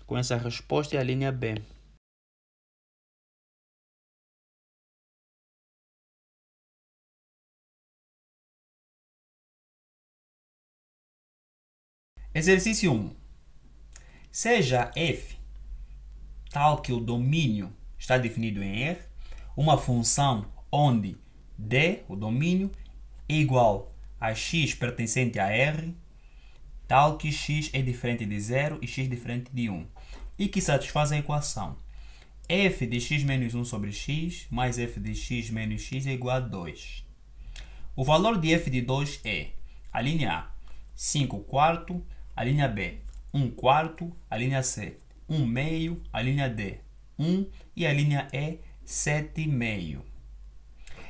com essa resposta é a linha B. Exercício 1. Seja f tal que o domínio está definido em R, uma função onde D, o domínio, é igual a x pertencente a R, tal que x é diferente de 0 e x diferente de 1, e que satisfaz a equação f de x menos 1 sobre x mais f de x menos x é igual a 2. O valor de f de 2 é a linha A, 5 quarto, a linha B, 1 quarto, a linha C, 1 meio, a linha D, 1 e a linha E, 7 meio.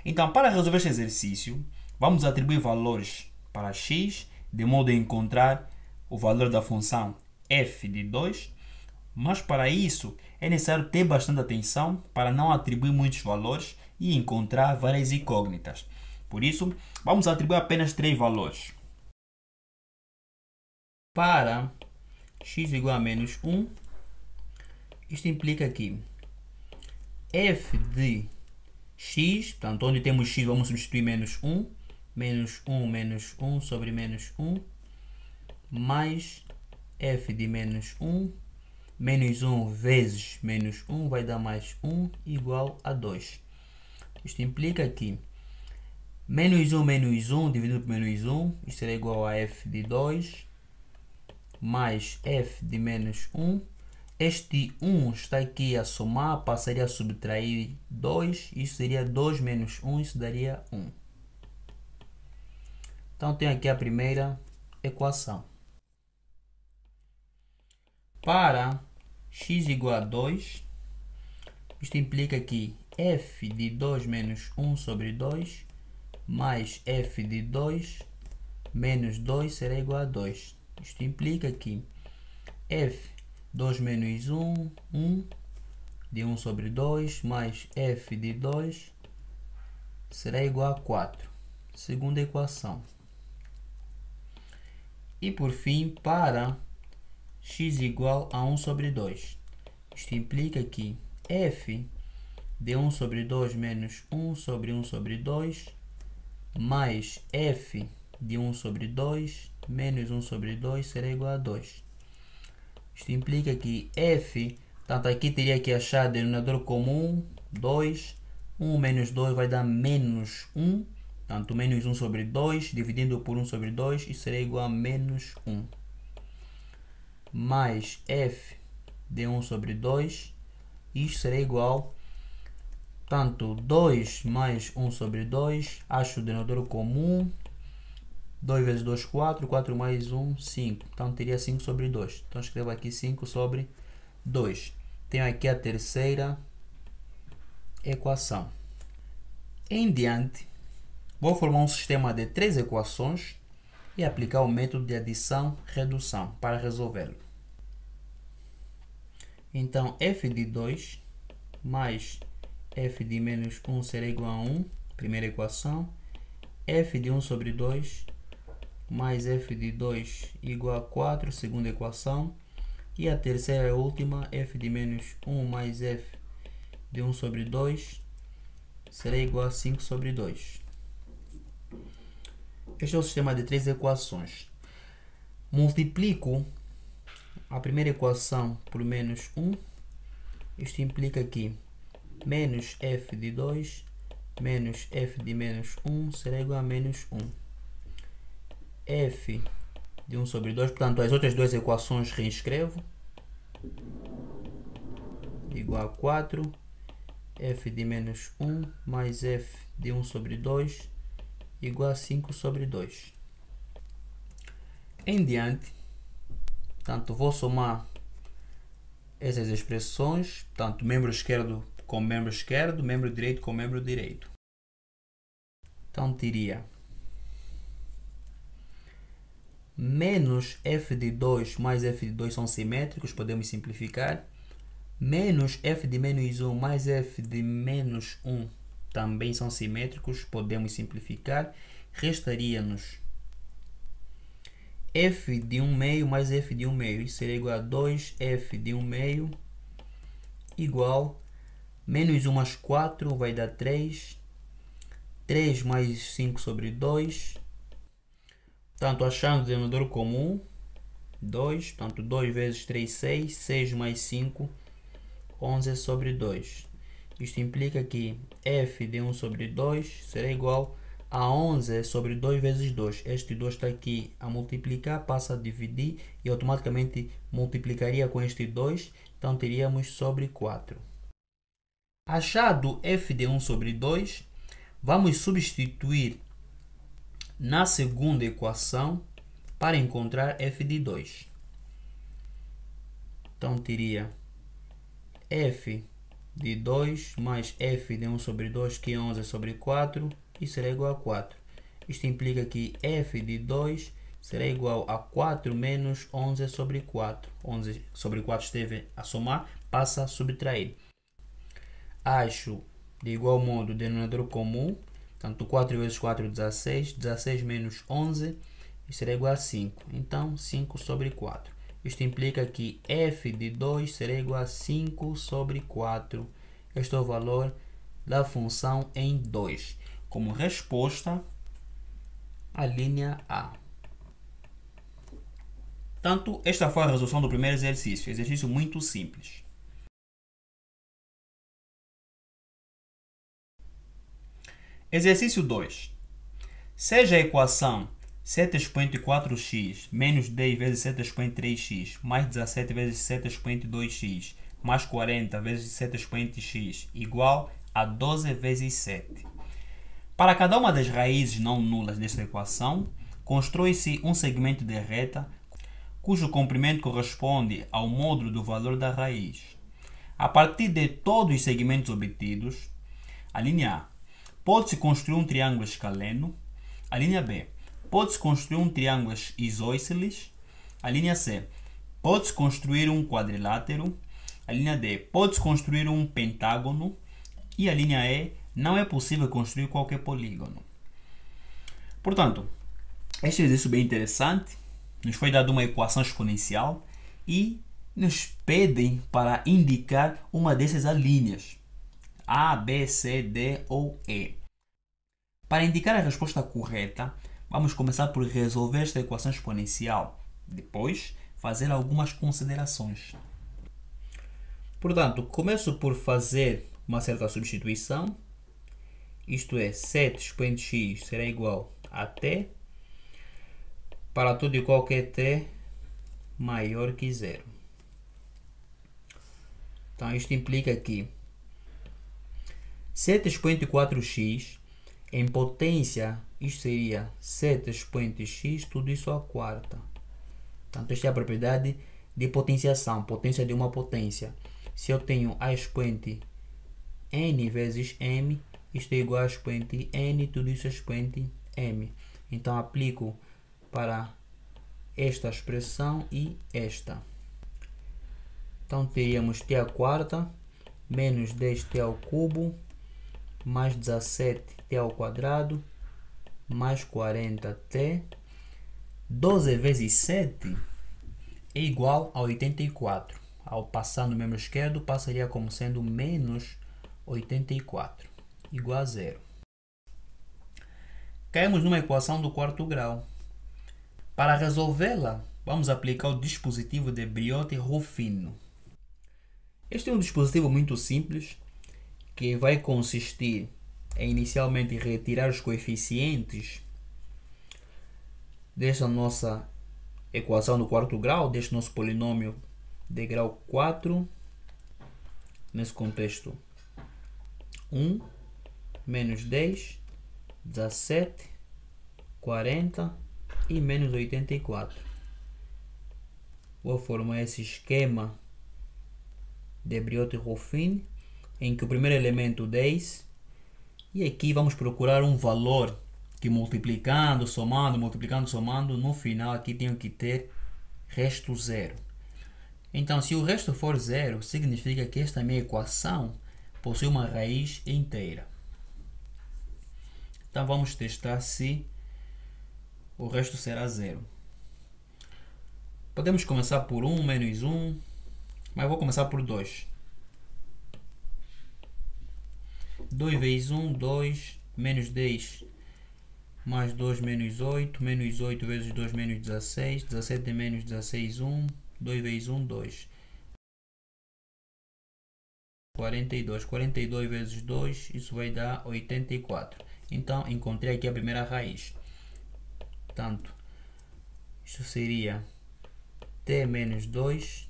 Então, para resolver este exercício, vamos atribuir valores para x, de modo a encontrar o valor da função f de 2, mas para isso é necessário ter bastante atenção para não atribuir muitos valores e encontrar várias incógnitas. Por isso, vamos atribuir apenas 3 valores. Para x igual a menos 1, isto implica que f de x, portanto, onde temos x vamos substituir menos 1, menos 1 sobre menos 1, mais f de menos 1, menos 1 vezes menos 1 vai dar mais 1 igual a 2. Isto implica que menos 1 dividido por menos 1, isto será igual a f de 2, mais f de menos 1. Este 1 está aqui a somar, passaria a subtrair 2, isso seria 2 menos 1, isso daria 1. Então, tenho aqui a primeira equação. Para x igual a 2, isto implica que f de 2 menos 1 sobre 2 mais f de 2 menos 2 será igual a 2. Isto implica que f 2 menos 1, 1 de 1 sobre 2 mais f de 2 será igual a 4. Segunda equação. E por fim, para x igual a 1 sobre 2. Isto implica que f de 1 sobre 2 menos 1 sobre 1 sobre 2 mais f de 1 sobre 2 menos 1 sobre 2 será igual a 2. Isto implica que f, tanto aqui teria que achar denominador comum, 2, 1 menos 2 vai dar menos 1, tanto menos 1 sobre 2, dividindo por 1 sobre 2, isso será igual a menos 1. Mais f de 1 sobre 2, isto será igual, tanto 2 mais 1 sobre 2, acho o denominador comum, 2 vezes 2, 4, 4 mais 1, 5. Então, teria 5 sobre 2. Então, escrevo aqui 5 sobre 2. Tenho aqui a terceira equação. Em diante, vou formar um sistema de 3 equações e aplicar o método de adição-redução para resolvê-lo. Então, f de 2 mais f de menos 1 será igual a 1, primeira equação. F de 1 sobre 2 mais f de 2 igual a 4, segunda equação. E a terceira e última, f de menos 1 mais f de 1 sobre 2 será igual a 5 sobre 2. Este é o sistema de 3 equações. Multiplico a primeira equação por menos 1. Isto implica que menos f de 2 menos f de menos 1 será igual a menos 1. F de 1 sobre 2, portanto, as outras duas equações reescrevo. Igual a 4. F de menos 1 mais f de 1 sobre 2 igual a 5 sobre 2. Em diante, portanto, vou somar essas expressões, tanto membro esquerdo com membro esquerdo, membro direito com membro direito. Então, teria menos f de 2 mais f de 2 são simétricos, podemos simplificar. Menos f de menos 1 mais f de menos 1 também são simétricos, podemos simplificar. Restaria-nos f de 1 meio mais f de 1 meio. Isso seria igual a 2f de 1 meio igual menos 1 mais 4 vai dar 3. 3 mais 5 sobre 2. Portanto, achando o denominador comum, 2. Portanto, 2 vezes 3, 6. 6 mais 5, 11 sobre 2. Isto implica que f de 1 sobre 2 será igual a 11 sobre 2 vezes 2. Este 2 está aqui a multiplicar, passa a dividir e automaticamente multiplicaria com este 2. Então, teríamos sobre 4. Achado f de 1 sobre 2, vamos substituir na segunda equação para encontrar f de 2. Então, teria f de 2 mais f de 1 sobre 2, que é 11 sobre 4, e será igual a 4. Isto implica que f de 2 será igual a 4 menos 11 sobre 4. 11 sobre 4 esteve a somar, passa a subtrair. Acho de igual modo o denominador comum. Portanto, 4 vezes 4, 16. 16 menos 11, isso será igual a 5. Então, 5 sobre 4. Isto implica que f de 2 será igual a 5 sobre 4. Este é o valor da função em 2. Como resposta, a linha A. Portanto, esta foi a resolução do primeiro exercício. Exercício muito simples. Exercício 2. Seja a equação 7 expoente 4x menos 10 vezes 7 expoente 3x mais 17 vezes 7 expoente 2x mais 40 vezes 7 expoente x igual a 12 vezes 7. Para cada uma das raízes não nulas desta equação, constrói-se um segmento de reta cujo comprimento corresponde ao módulo do valor da raiz. A partir de todos os segmentos obtidos, a linha A, pode-se construir um triângulo escaleno. A linha B, pode-se construir um triângulo isósceles. A linha C, pode-se construir um quadrilátero. A linha D, pode-se construir um pentágono. E a linha E, não é possível construir qualquer polígono. Portanto, este exercício é bem interessante. Nos foi dada uma equação exponencial e nos pedem para indicar uma dessas alíneas. A, B, C, D ou E. Para indicar a resposta correta, vamos começar por resolver esta equação exponencial. Depois, fazer algumas considerações. Portanto, começo por fazer uma certa substituição. Isto é, 7 expoente x será igual a t para todo e qualquer t maior que 0. Então, isto implica que 7 expoente 4x em potência, isto seria 7 expoente x, tudo isso à quarta. Portanto, esta é a propriedade de potenciação, potência de uma potência. Se eu tenho a expoente n vezes m, isto é igual a expoente n, tudo isso é expoente m. Então, aplico para esta expressão e esta. Então, teríamos t à quarta menos 10t ao cubo mais 17t ao quadrado mais 40t. 12 vezes 7 é igual a 84. Ao passar no membro esquerdo, passaria como sendo menos 84, igual a 0. Caímos numa equação do quarto grau. Para resolvê-la, vamos aplicar o dispositivo de Briot-Rufino. Este é um dispositivo muito simples, que vai consistir em inicialmente retirar os coeficientes desta nossa equação do quarto grau, deste nosso polinômio de grau 4, nesse contexto 1, menos 10, 17, 40 e menos 84. Vou formar esse esquema de Briot-Rufino, em que o primeiro elemento 10, e aqui vamos procurar um valor que multiplicando, somando, no final aqui tenho que ter resto 0. Então, se o resto for 0, significa que esta minha equação possui uma raiz inteira. Então, vamos testar se o resto será 0. Podemos começar por 1 menos 1, mas vou começar por 2. 2 vezes 1, 2, menos 10, mais 2 menos 8 vezes 2 menos 16, 17 menos 16, 1, 2 vezes 1, 2. 42 vezes 2, isso vai dar 84. Então, encontrei aqui a primeira raiz. Portanto, isso seria t menos 2,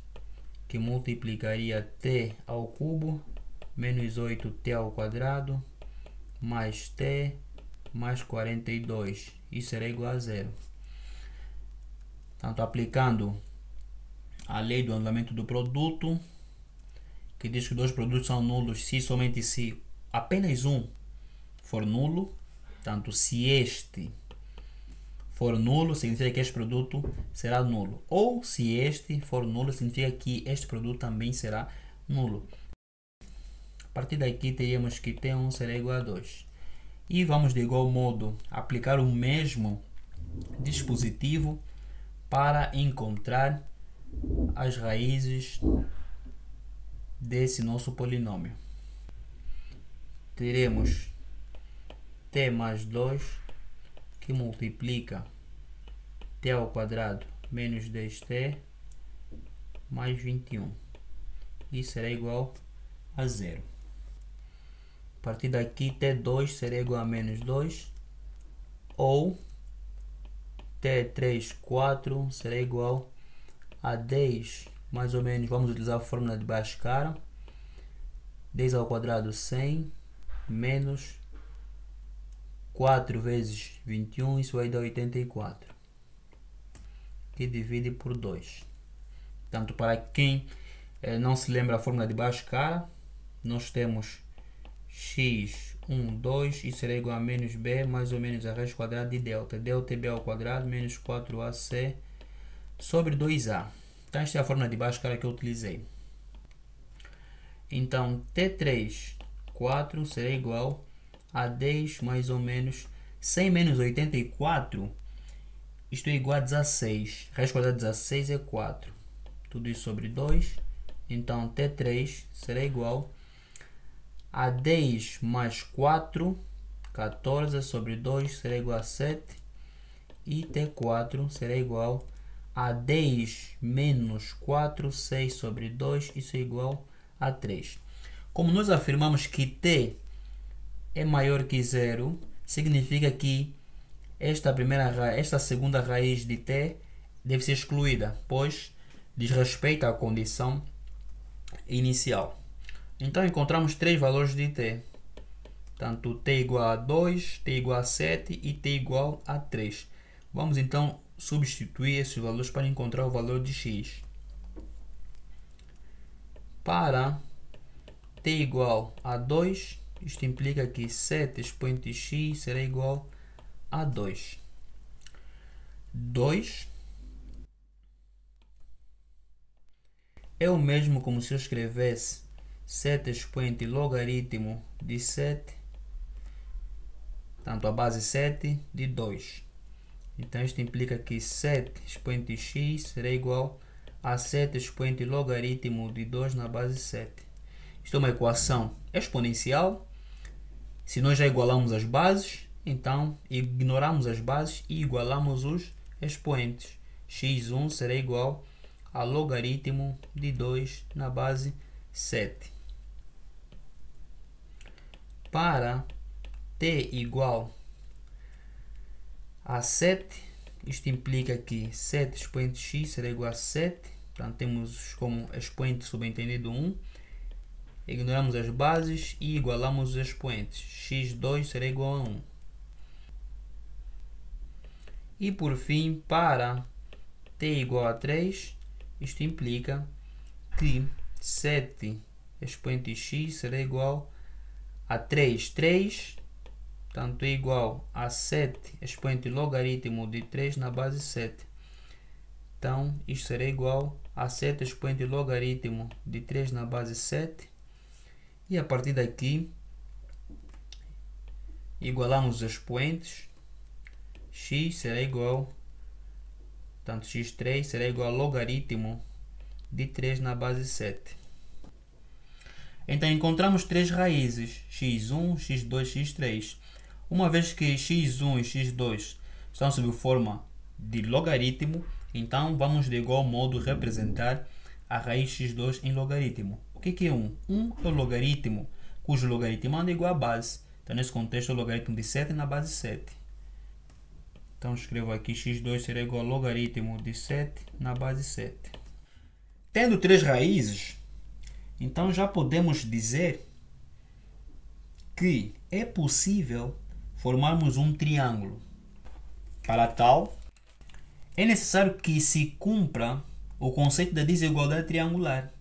que multiplicaria t ao cubo, menos 8t ao quadrado, mais t, mais 42. Isso será igual a 0. Portanto, aplicando a lei do anulamento do produto, que diz que dois produtos são nulos se somente se apenas um for nulo. Portanto, se este for nulo, significa que este produto será nulo. Ou se este for nulo, significa que este produto também será nulo. A partir daqui, teríamos que T1 será igual a 2. E vamos, de igual modo, aplicar o mesmo dispositivo para encontrar as raízes desse nosso polinômio. teremos t mais 2 que multiplica t ao quadrado menos 10t mais 21. Isso será igual a 0. A partir daqui, t2 será igual a menos 2, ou t3, 4 será igual a 10, mais ou menos, vamos utilizar a fórmula de Bhaskara, 10 ao quadrado 100, menos 4 vezes 21, isso vai dar 84, que divide por 2. Portanto, para quem não se lembra a fórmula de Bhaskara, nós temos x, 1, 2, isso será igual a menos b, mais ou menos a raiz quadrada de delta. Delta é b ao quadrado, menos 4ac sobre 2a. Então, esta é a fórmula de Bhaskara que eu utilizei. Então, t3, 4 será igual a 10 mais ou menos 100 menos 84, isto é igual a 16. Raiz quadrada de 16 é 4. Tudo isso sobre 2. Então, t3 será igual a 10 mais 4, 14 sobre 2 será igual a 7. E t4 será igual a 10 menos 4, 6 sobre 2, isso é igual a 3. Como nós afirmamos que t é maior que 0, significa que esta segunda raiz de t deve ser excluída, pois diz respeito à condição inicial. Então encontramos três valores de t. Tanto t igual a 2, t igual a 7 e t igual a 3. Vamos então substituir esses valores para encontrar o valor de x. Para t igual a 2, isto implica que 7 expoente x será igual a 2. 2 é o mesmo como se eu escrevesse 7 expoente logaritmo de 7, tanto a base 7 de 2. Então isto implica que 7 expoente x será igual a 7 expoente logaritmo de 2 na base 7. Isto é uma equação exponencial. Se nós já igualamos as bases, então ignoramos as bases e igualamos os expoentes. x1 será igual a logaritmo de 2 na base 7. Para t igual a 7, isto implica que 7 expoente x será igual a 7. Portanto, temos como expoente subentendido 1. Ignoramos as bases e igualamos os expoentes. x2 será igual a 1. E por fim, para t igual a 3, isto implica que 7 expoente x será igual a 3. 3, portanto, é igual a 7 expoente logaritmo de 3 na base 7. Então, isto será igual a 7 expoente logaritmo de 3 na base 7. E a partir daqui, igualamos os expoentes. X será igual, portanto, x3 será igual a logaritmo de 3 na base 7. Então, encontramos três raízes, x1, x2, x3. Uma vez que x1 e x2 estão sob forma de logaritmo, então vamos de igual modo representar a raiz x2 em logaritmo. O que é 1? 1 é o logaritmo cujo logaritmo é igual à base. Então, nesse contexto, é o logaritmo de 7 na base 7. Então, escrevo aqui x2 será igual ao logaritmo de 7 na base 7. Tendo três raízes, então já podemos dizer que é possível formarmos um triângulo. Para tal, é necessário que se cumpra o conceito da desigualdade triangular,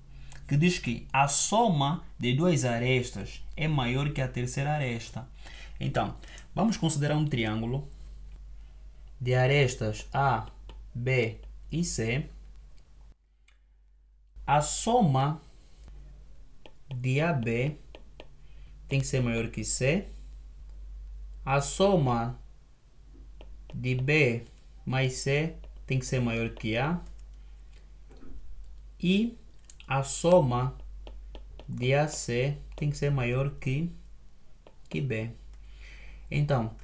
que diz que a soma de duas arestas é maior que a terceira aresta. Então, vamos considerar um triângulo de arestas A, B e C. A soma de AB tem que ser maior que C. A soma de B mais C tem que ser maior que A. E a soma de AC tem que ser maior que e B. Então,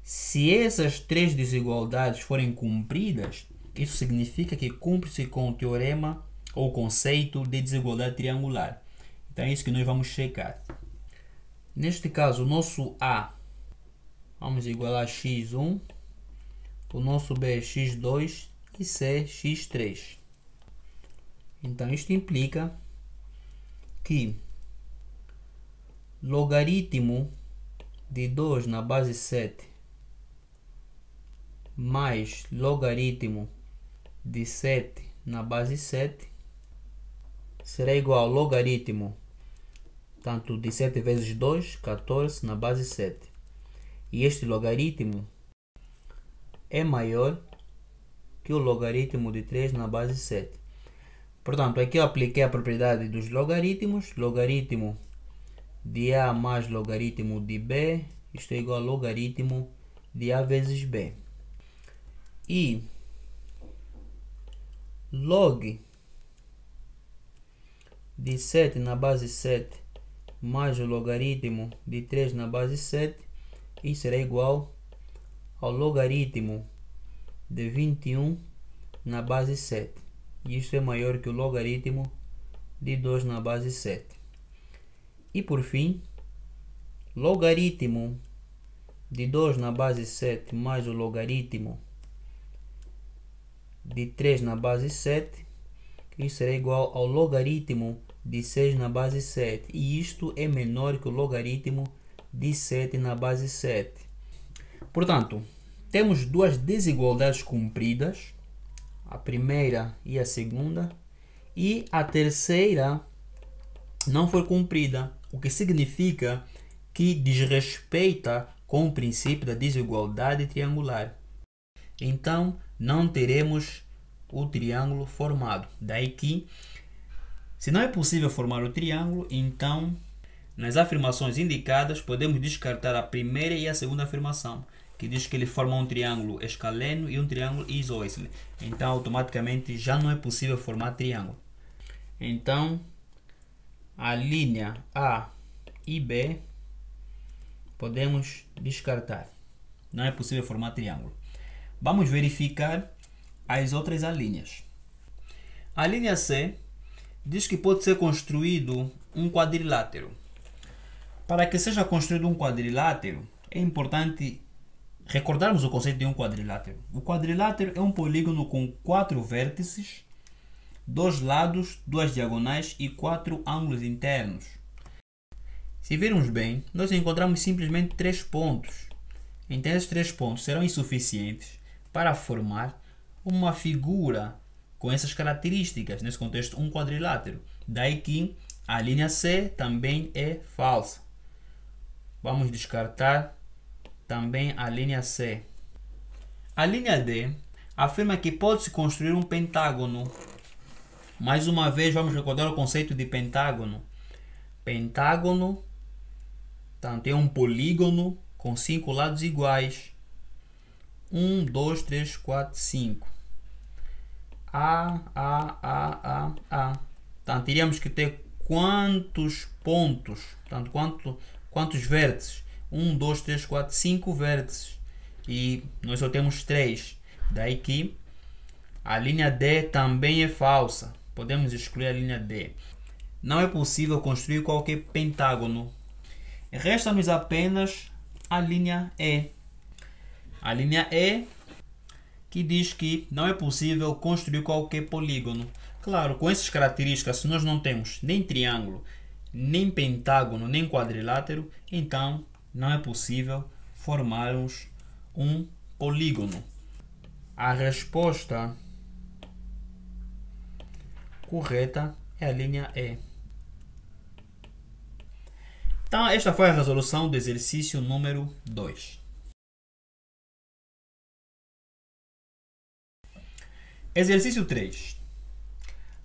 se essas três desigualdades forem cumpridas, isso significa que cumpre-se com o teorema ou conceito de desigualdade triangular. Então é isso que nós vamos checar. Neste caso, o nosso A vamos igualar a x1, o nosso B x2 e C x3. Então isto implica que logaritmo de 2 na base 7 mais logaritmo de 7 na base 7 será igual ao logaritmo tanto de 7 vezes 2, 14 na base 7. E este logaritmo é maior que o logaritmo de 3 na base 7. Portanto, aqui eu apliquei a propriedade dos logaritmos. Logaritmo de A mais logaritmo de B, isto é igual a logaritmo de A vezes B. E log de 7 na base 7 mais o logaritmo de 3 na base 7, isso será igual ao logaritmo de 21 na base 7. E isso é maior que o logaritmo de 2 na base 7. E por fim, logaritmo de 2 na base 7 mais o logaritmo de 3 na base 7, isso será igual ao logaritmo de 6 na base 7. E isto é menor que o logaritmo de 7 na base 7. Portanto, temos duas desigualdades cumpridas, a primeira e a segunda, e a terceira não foi cumprida, o que significa que desrespeita com o princípio da desigualdade triangular. Então, não teremos o triângulo formado. Daí que, se não é possível formar o triângulo, então, nas afirmações indicadas, podemos descartar a primeira e a segunda afirmação, que diz que ele forma um triângulo escaleno e um triângulo isósceles. Então, automaticamente, já não é possível formar triângulo. Então, a linha A e B podemos descartar. Não é possível formar triângulo. Vamos verificar as outras alíneas. A linha C diz que pode ser construído um quadrilátero. Para que seja construído um quadrilátero, é importante recordarmos o conceito de um quadrilátero. O quadrilátero é um polígono com 4 vértices, 2 lados, 2 diagonais e 4 ângulos internos. Se virmos bem, nós encontramos simplesmente 3 pontos. Então esses 3 pontos serão insuficientes para formar uma figura com essas características, nesse contexto um quadrilátero. Daí que a linha C também é falsa. Vamos descartar também a linha C. A linha D afirma que pode-se construir um pentágono. Mais uma vez vamos recordar o conceito de pentágono. Pentágono, tanto é um polígono com 5 lados iguais. 1, 2, 3, 4, 5. A. Então, teríamos que ter quantos pontos? Portanto, quantos vértices? 1, 2, 3, 4, 5 vértices. E nós só temos 3. Daí que a linha D também é falsa. Podemos excluir a linha D. Não é possível construir qualquer pentágono. Resta-nos apenas a linha E. A linha E que diz que não é possível construir qualquer polígono. Claro, com essas características, se nós não temos nem triângulo, nem pentágono, nem quadrilátero, então não é possível formarmos um polígono. A resposta correta é a linha E. Então, esta foi a resolução do exercício número 2. Exercício 3.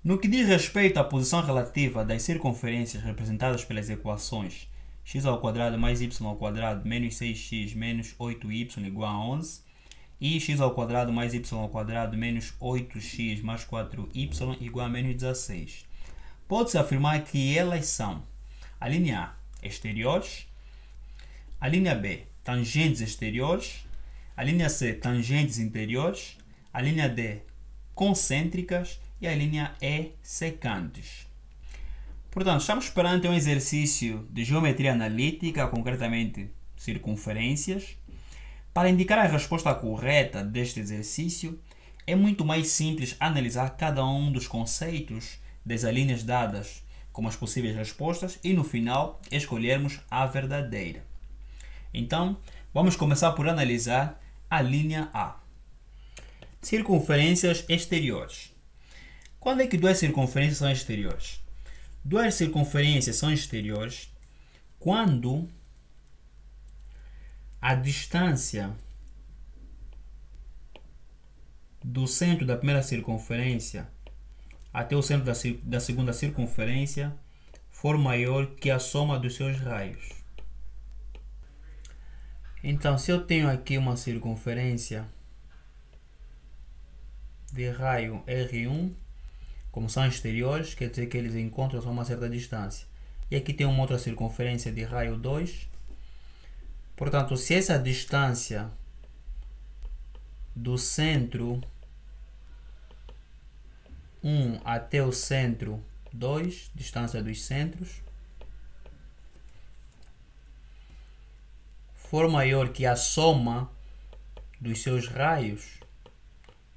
No que diz respeito à posição relativa das circunferências representadas pelas equações x² mais y² menos 6x menos 8y igual a 11 e x² mais y² menos 8x mais 4y igual a menos 16, pode-se afirmar que elas são a linha A, exteriores, A linha B, tangentes exteriores. A linha C, tangentes interiores. A linha D, concêntricas. E a linha E, secantes. Portanto, estamos perante um exercício de geometria analítica, concretamente circunferências. Para indicar a resposta correta deste exercício, é muito mais simples analisar cada um dos conceitos das linhas dadas como as possíveis respostas e no final escolhermos a verdadeira. Então, vamos começar por analisar a linha A. Circunferências exteriores. Quando é que duas circunferências são exteriores? Duas circunferências são exteriores quando a distância do centro da primeira circunferência até o centro da segunda circunferência for maior que a soma dos seus raios. Então, se eu tenho aqui uma circunferência de raio R1, como são exteriores, quer dizer que eles encontram-se a uma certa distância. E aqui tem uma outra circunferência de raio 2. Portanto, se essa distância do centro 1 até o centro 2, distância dos centros, for maior que a soma dos seus raios,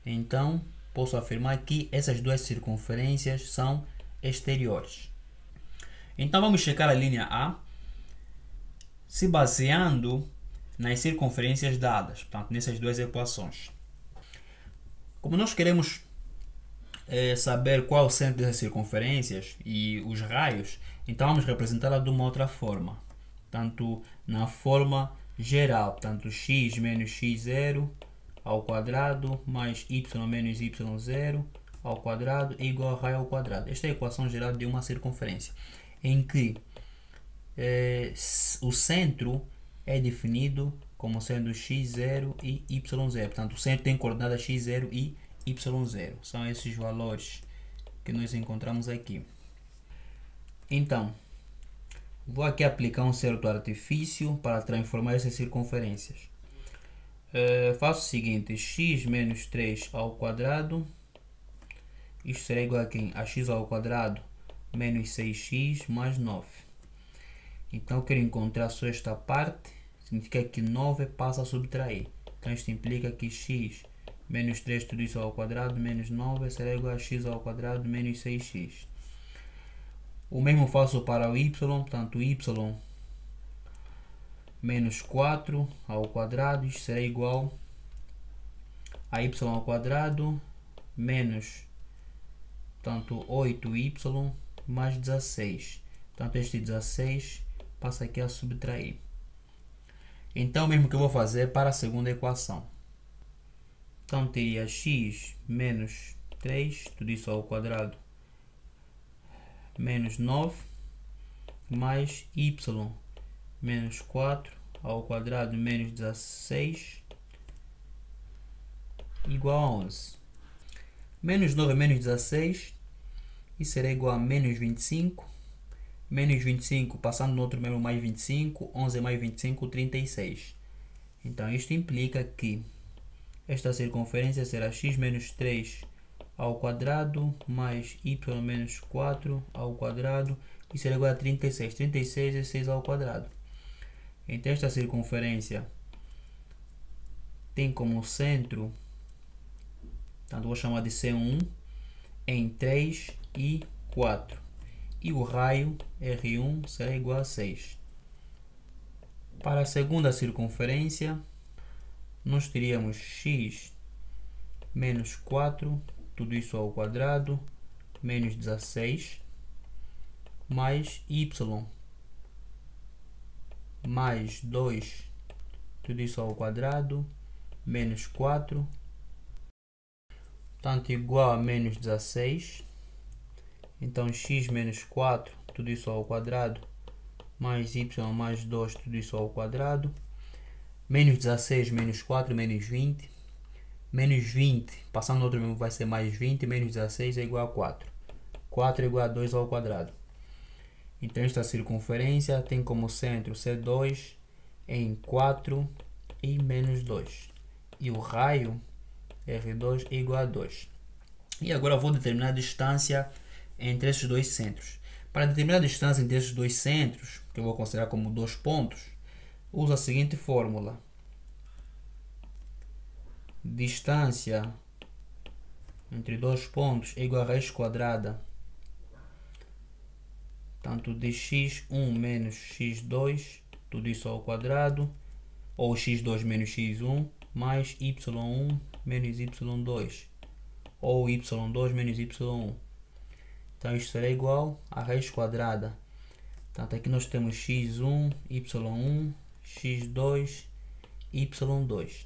então posso afirmar que essas duas circunferências são exteriores. Então vamos checar a linha A se baseando nas circunferências dadas, portanto, nessas duas equações. Como nós queremos saber qual é o centro dessas circunferências e os raios, então vamos representá-la de uma outra forma, tanto na forma geral, portanto x menos x0 ao quadrado mais y menos y0 ao quadrado é igual a raio ao quadrado. Esta é a equação geral de uma circunferência, em que o centro é definido como sendo x0 e y0. Portanto, o centro tem coordenadas x0 e y0. São esses valores que nós encontramos aqui. Então, vou aqui aplicar um certo artifício para transformar essas circunferências. Faço o seguinte: x menos 3 ao quadrado, isto será igual a quem? A x ao quadrado menos 6x mais 9. Então eu quero encontrar só esta parte, significa que 9 passa a subtrair. Então isto implica que x menos 3 tudo isso ao quadrado menos 9 será igual a x ao quadrado menos 6x. O mesmo faço para o y, portanto y menos 4 ao quadrado, isto será igual a y ao quadrado menos, portanto, 8y mais 16. Portanto, este 16 passa aqui a subtrair. Então, o mesmo que eu vou fazer para a segunda equação. Então, teria x menos 3, tudo isso ao quadrado, menos 9, mais y menos 4 ao quadrado menos 16 igual a 11. Menos 9 menos 16, isso será igual a menos 25. Menos 25, passando no outro mesmo, mais 25. 11 mais 25, 36. Então, isto implica que esta circunferência será x menos 3 ao quadrado mais y menos 4 ao quadrado. Isso será igual a 36. 36 é 6 ao quadrado. Então, esta circunferência tem como centro, portanto, vou chamar de C1, em 3 e 4. E o raio R1 será igual a 6. Para a segunda circunferência, nós teríamos x menos 4, tudo isso ao quadrado, menos 16, mais y mais 2, tudo isso ao quadrado, menos 4, portanto igual a menos 16. Então x menos 4, tudo isso ao quadrado, mais y mais 2, tudo isso ao quadrado, menos 16 menos 4, menos 20, menos 20, passando no outro mesmo vai ser mais 20, menos 16 é igual a 4. 4 é igual a 2 ao quadrado. Então esta circunferência tem como centro C2 em 4 e menos 2. E o raio R2 é igual a 2. E agora eu vou determinar a distância entre esses dois centros. Para determinar a distância entre esses dois centros, que eu vou considerar como 2 pontos, uso a seguinte fórmula. Distância entre 2 pontos é igual a raiz quadrada tanto de x1 menos x2, tudo isso ao quadrado, ou x2 menos x1, mais y1 menos y2, ou y2 menos y1. Então isto será igual a raiz quadrada. Portanto, aqui nós temos x1, y1, x2, y2.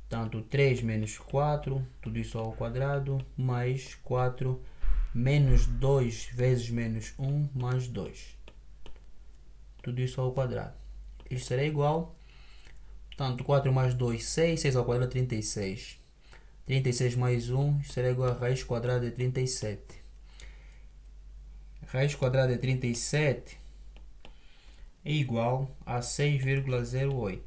Portanto, 3 menos 4, tudo isso ao quadrado, mais 4 menos 2 vezes menos 1 mais 2. Tudo isso ao quadrado. Isto será igual, portanto, 4 mais 2, 6, 6 ao quadrado, 36. 36 mais 1 será igual a raiz quadrada de 37. Raiz quadrada de 37 é igual a 6,08.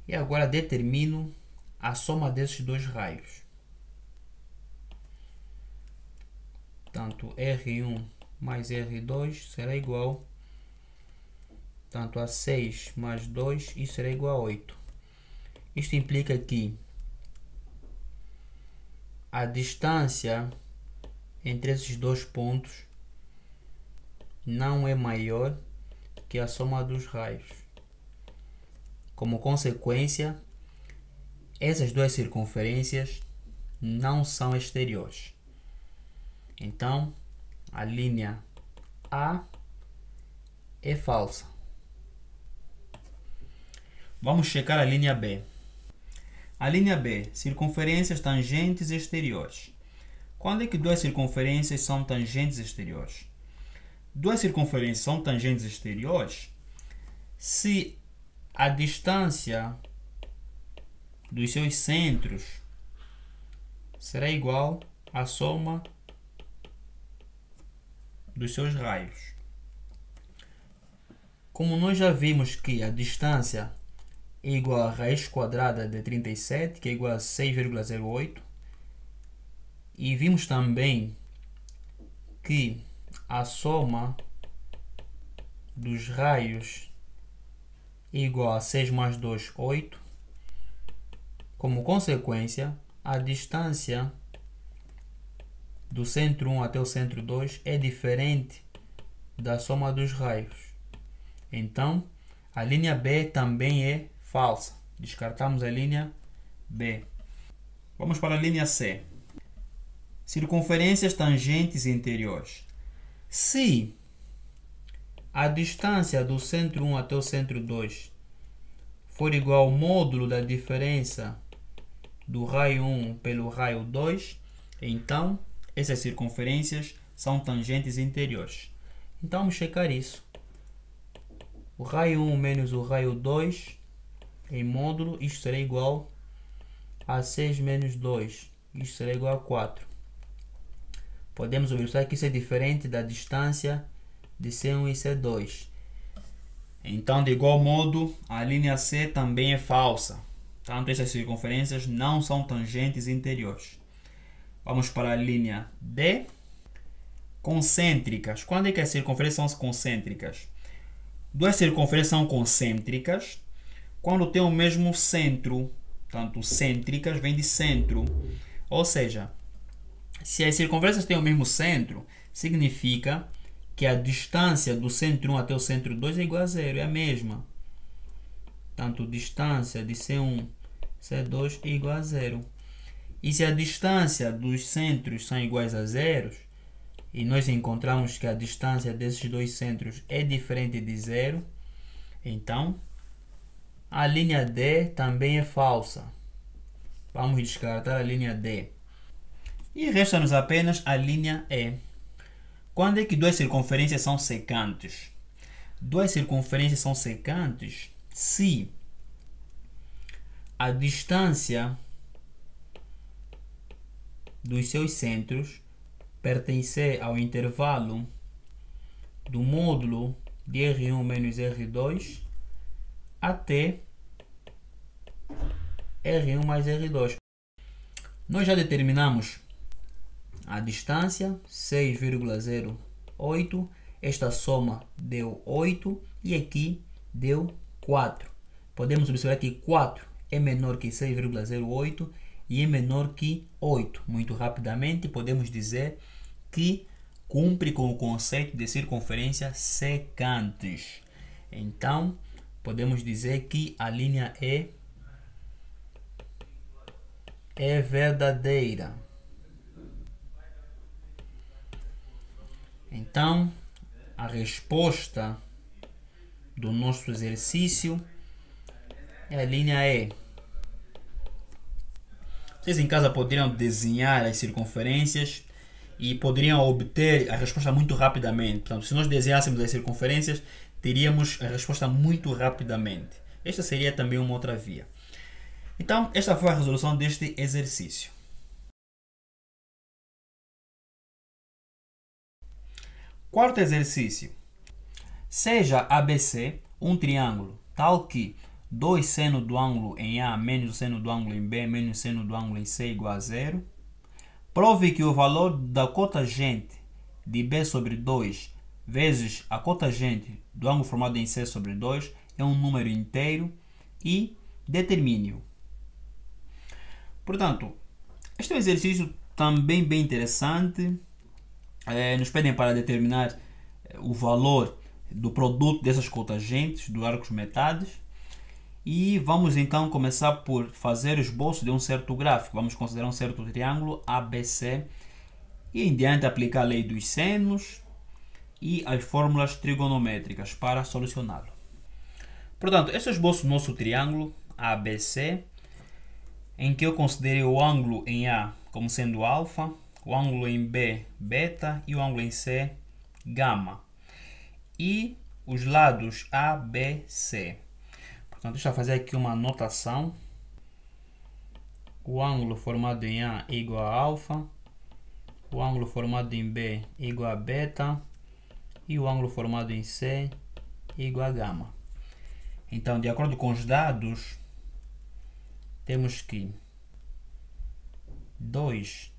E agora determino a soma desses dois raios. Portanto, R1 mais R2 será igual, portanto, a 6 mais 2, isso será igual a 8. Isto implica que a distância entre esses dois pontos não é maior que a soma dos raios. Como consequência, essas duas circunferências não são exteriores. Então, a linha A é falsa. Vamos checar a linha B. A linha B, circunferências tangentes exteriores. Quando é que duas circunferências são tangentes exteriores? Duas circunferências são tangentes exteriores se a distância dos seus centros será igual à soma dos seus raios. Como nós já vimos que a distância é igual a raiz quadrada de 37, que é igual a 6,08, e vimos também que a soma dos raios é igual a 6 mais 2, 8. Como consequência, a distância do centro 1 até o centro 2 é diferente da soma dos raios. Então, a linha B também é falsa. Descartamos a linha B. Vamos para a linha C. Circunferências tangentes interiores. Se a distância do centro 1 até o centro 2 for igual ao módulo da diferença do raio 1 pelo raio 2, então essas circunferências são tangentes interiores. Então vamos checar isso. O raio 1 menos o raio 2 em módulo, isto será igual a 6 menos 2. Isto será igual a 4. Podemos observar que isso é diferente da distância de C1 e C2. Então, de igual modo, a linha C também é falsa. Portanto, essas circunferências não são tangentes interiores. Vamos para a linha D. Concêntricas. Quando é que as circunferências são concêntricas? Duas circunferências são concêntricas quando têm o mesmo centro. Portanto, cêntricas vem de centro. Ou seja, se as circunferências têm o mesmo centro, significa que a distância do centro 1 até o centro 2 é igual a zero, é a mesma. Portanto, distância de C1, C2 é igual a zero. E se a distância dos centros são iguais a zero, e nós encontramos que a distância desses dois centros é diferente de zero, então a linha D também é falsa. Vamos descartar a linha D. E resta-nos apenas a linha E. Quando é que duas circunferências são secantes? Duas circunferências são secantes se a distância dos seus centros pertencer ao intervalo do módulo de R1 menos R2 até R1 mais R2. Nós já determinamos a distância, 6,08. Esta soma deu 8 e aqui deu 4. Podemos observar que 4 é menor que 6,08 e é menor que 8. Muito rapidamente podemos dizer que cumpre com o conceito de circunferência secantes. Então, podemos dizer que a linha E é verdadeira. Então, a resposta do nosso exercício é a linha E. Vocês em casa poderiam desenhar as circunferências e poderiam obter a resposta muito rapidamente. Portanto, se nós desenhássemos as circunferências, teríamos a resposta muito rapidamente. Esta seria também uma outra via. Então, esta foi a resolução deste exercício. Quarto exercício. Seja ABC um triângulo tal que 2 seno do ângulo em A menos o seno do ângulo em B menos o seno do ângulo em C igual a 0. Prove que o valor da cotangente de B sobre 2 vezes a cotangente do ângulo formado em C sobre 2 é um número inteiro e determine-o. Portanto, este é um exercício também bem interessante. Nos pedem para determinar o valor do produto dessas cotangentes, dos arcos metades. E vamos então começar por fazer o esboço de um certo gráfico. Vamos considerar um certo triângulo ABC e em diante aplicar a lei dos senos e as fórmulas trigonométricas para solucioná-lo. Portanto, este é o esboço do nosso triângulo ABC, em que eu considerei o ângulo em A como sendo alfa, o ângulo em B beta e o ângulo em C gama. E os lados A, B, C. Portanto, deixa eu fazer aqui uma anotação. O ângulo formado em A é igual a alfa, o ângulo formado em B é igual a beta e o ângulo formado em C é igual a gama. Então, de acordo com os dados, temos que 2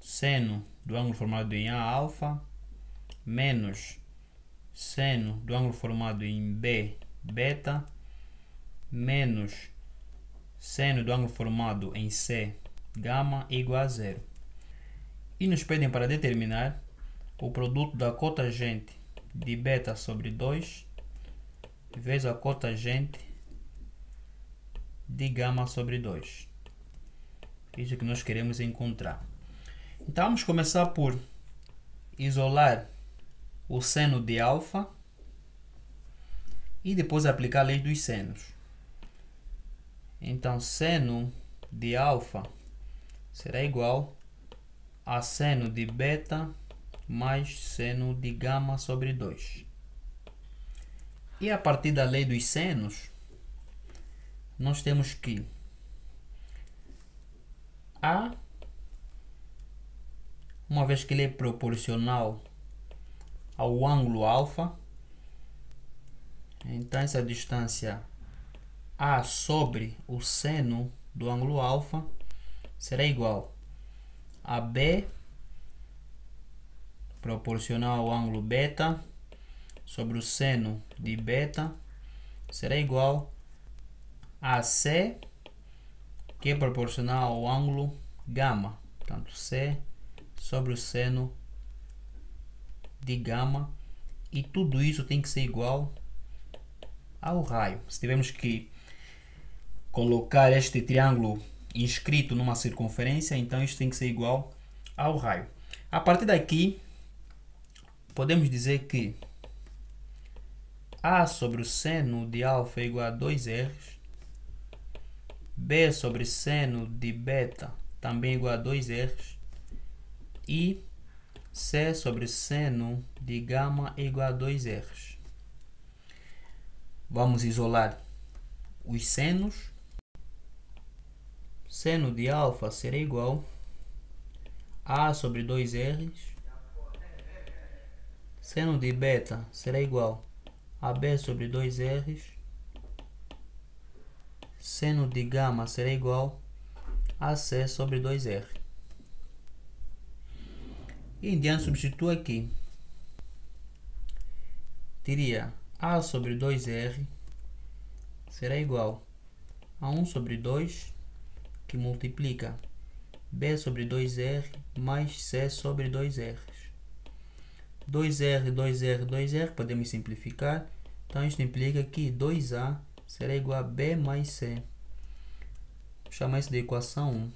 seno do ângulo formado em A alfa menos seno do ângulo formado em B beta menos seno do ângulo formado em C gama é igual a 0. E nos pedem para determinar o produto da cotangente de beta sobre 2 vezes a cotangente de gama sobre 2. Isso que nós queremos encontrar. Então vamos começar por isolar o seno de alfa e depois aplicar a lei dos senos. Então seno de alfa será igual a seno de beta mais seno de gama sobre 2. E a partir da lei dos senos, nós temos que A, uma vez que ele é proporcional ao ângulo alfa, então essa distância A sobre o seno do ângulo alfa será igual a B proporcional ao ângulo beta sobre o seno de beta será igual a C, que é proporcional ao ângulo gama. Portanto, C sobre o seno de gama, e tudo isso tem que ser igual ao raio. Se tivermos que colocar este triângulo inscrito numa circunferência, então isso tem que ser igual ao raio. A partir daqui, podemos dizer que A sobre o seno de alfa é igual a 2R, B sobre seno de beta também é igual a 2R, e C sobre seno de gama é igual a 2R. Vamos isolar os senos. Seno de alfa será igual a sobre 2R. Seno de beta será igual AB sobre 2R, seno de gama será igual a C sobre 2R. E em diante substituo aqui. Teria A sobre 2R será igual a 1 sobre 2, que multiplica B sobre 2R mais C sobre 2R. 2R, 2R, 2R, podemos simplificar. Então, isto implica que 2A será igual a B mais C. Vou chamar isso de equação 1.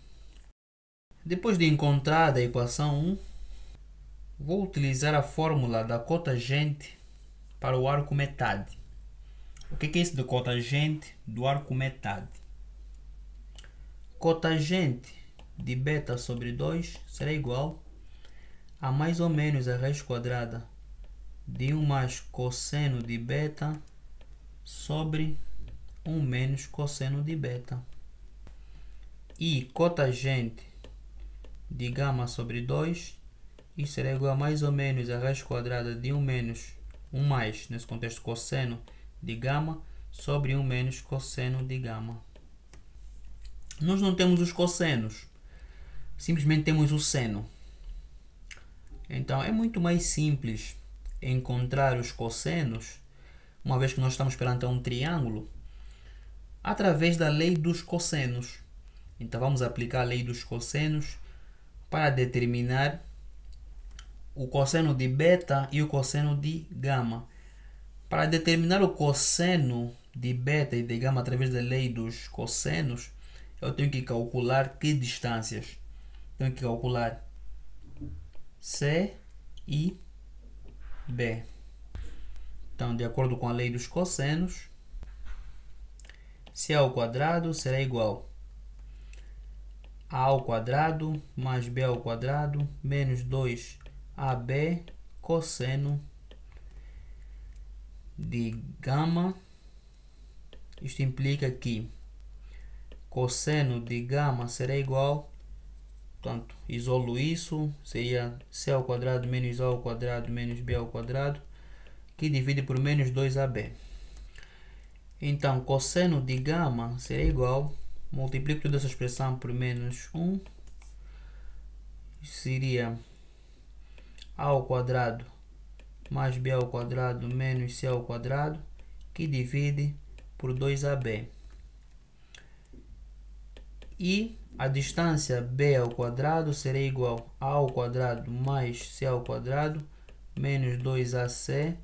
Depois de encontrar a equação 1, vou utilizar a fórmula da cotangente para o arco metade. O que é isso de cotangente do arco metade? Cotangente de beta sobre 2 será igual a mais ou menos a raiz quadrada de 1 mais cosseno de beta sobre 1 menos cosseno de beta. E cotangente de gama sobre 2, isso será igual a mais ou menos a raiz quadrada de 1 menos 1 mais, nesse contexto, cosseno de gama sobre 1 menos cosseno de gama. Nós não temos os cossenos, simplesmente temos o seno. Então, é muito mais simples encontrar os cossenos, uma vez que nós estamos perante um triângulo, através da lei dos cossenos. Então, vamos aplicar a lei dos cossenos para determinar o cosseno de beta e o cosseno de gama. Para determinar o cosseno de beta e de gama através da lei dos cossenos, eu tenho que calcular que distâncias? Tenho que calcular C e B. Então, de acordo com a lei dos cossenos, C ao quadrado será igual a ao quadrado mais B ao quadrado menos 2AB cosseno de gama. Isto implica que cosseno de gama será igual, portanto, isolo isso, seria C ao quadrado menos A ao quadrado menos B ao quadrado, que divide por menos 2AB. Então, cosseno de gama será igual, multiplico toda essa expressão por menos 1, seria A ao quadrado mais B ao quadrado menos C ao quadrado, que divide por 2AB. E a distância B ao quadrado será igual a ao quadrado mais C ao quadrado menos 2AC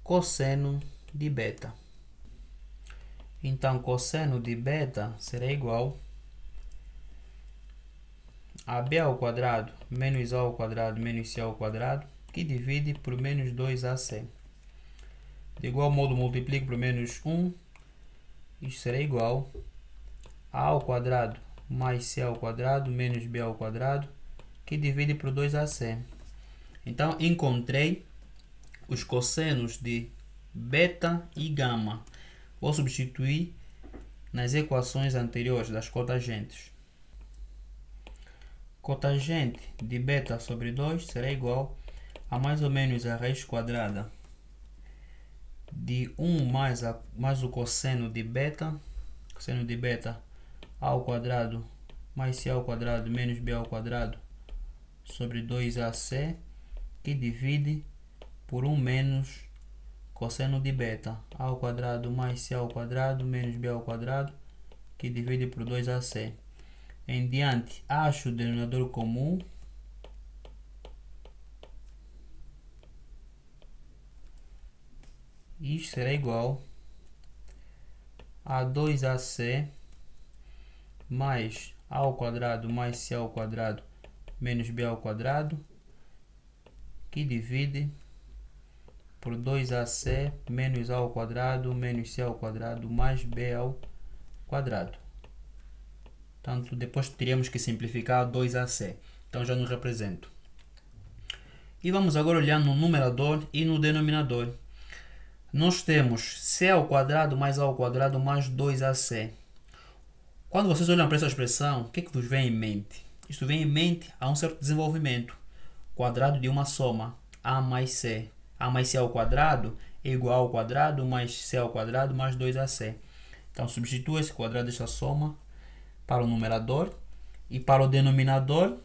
cosseno de beta. Então, cosseno de beta será igual a B ao quadrado menos A ao quadrado menos C ao quadrado, que divide por menos 2AC. De igual modo, multiplico por menos 1, isto será igual a ao quadrado mais C ao quadrado menos B ao quadrado, que divide por 2AC. Então, encontrei os cossenos de beta e gama. Vou substituir nas equações anteriores das cotangentes. Cotangente de beta sobre 2 será igual a mais ou menos a raiz quadrada de 1 mais o cosseno de beta A ao quadrado mais C ao quadrado menos B ao quadrado sobre 2AC, que divide por 1 menos cosseno de beta A ao quadrado mais C ao quadrado menos B ao quadrado, que divide por 2AC. Em diante, acho o denominador comum. Isto será igual a 2AC mais A ao quadrado mais C ao quadrado menos B ao quadrado, que divide por 2AC menos A ao quadrado menos C ao quadrado mais B ao quadrado. Portanto, depois teríamos que simplificar 2AC. Então, já não represento. E vamos agora olhar no numerador e no denominador. Nós temos C ao quadrado mais A ao quadrado mais 2AC. Quando vocês olham para essa expressão, o que vos vem em mente? Isto vem em mente a um certo desenvolvimento. Quadrado de uma soma, A mais C. A mais C ao quadrado é igual ao quadrado mais c ao quadrado mais 2ac. Então substituo esse quadrado desta soma para o numerador. E para o denominador,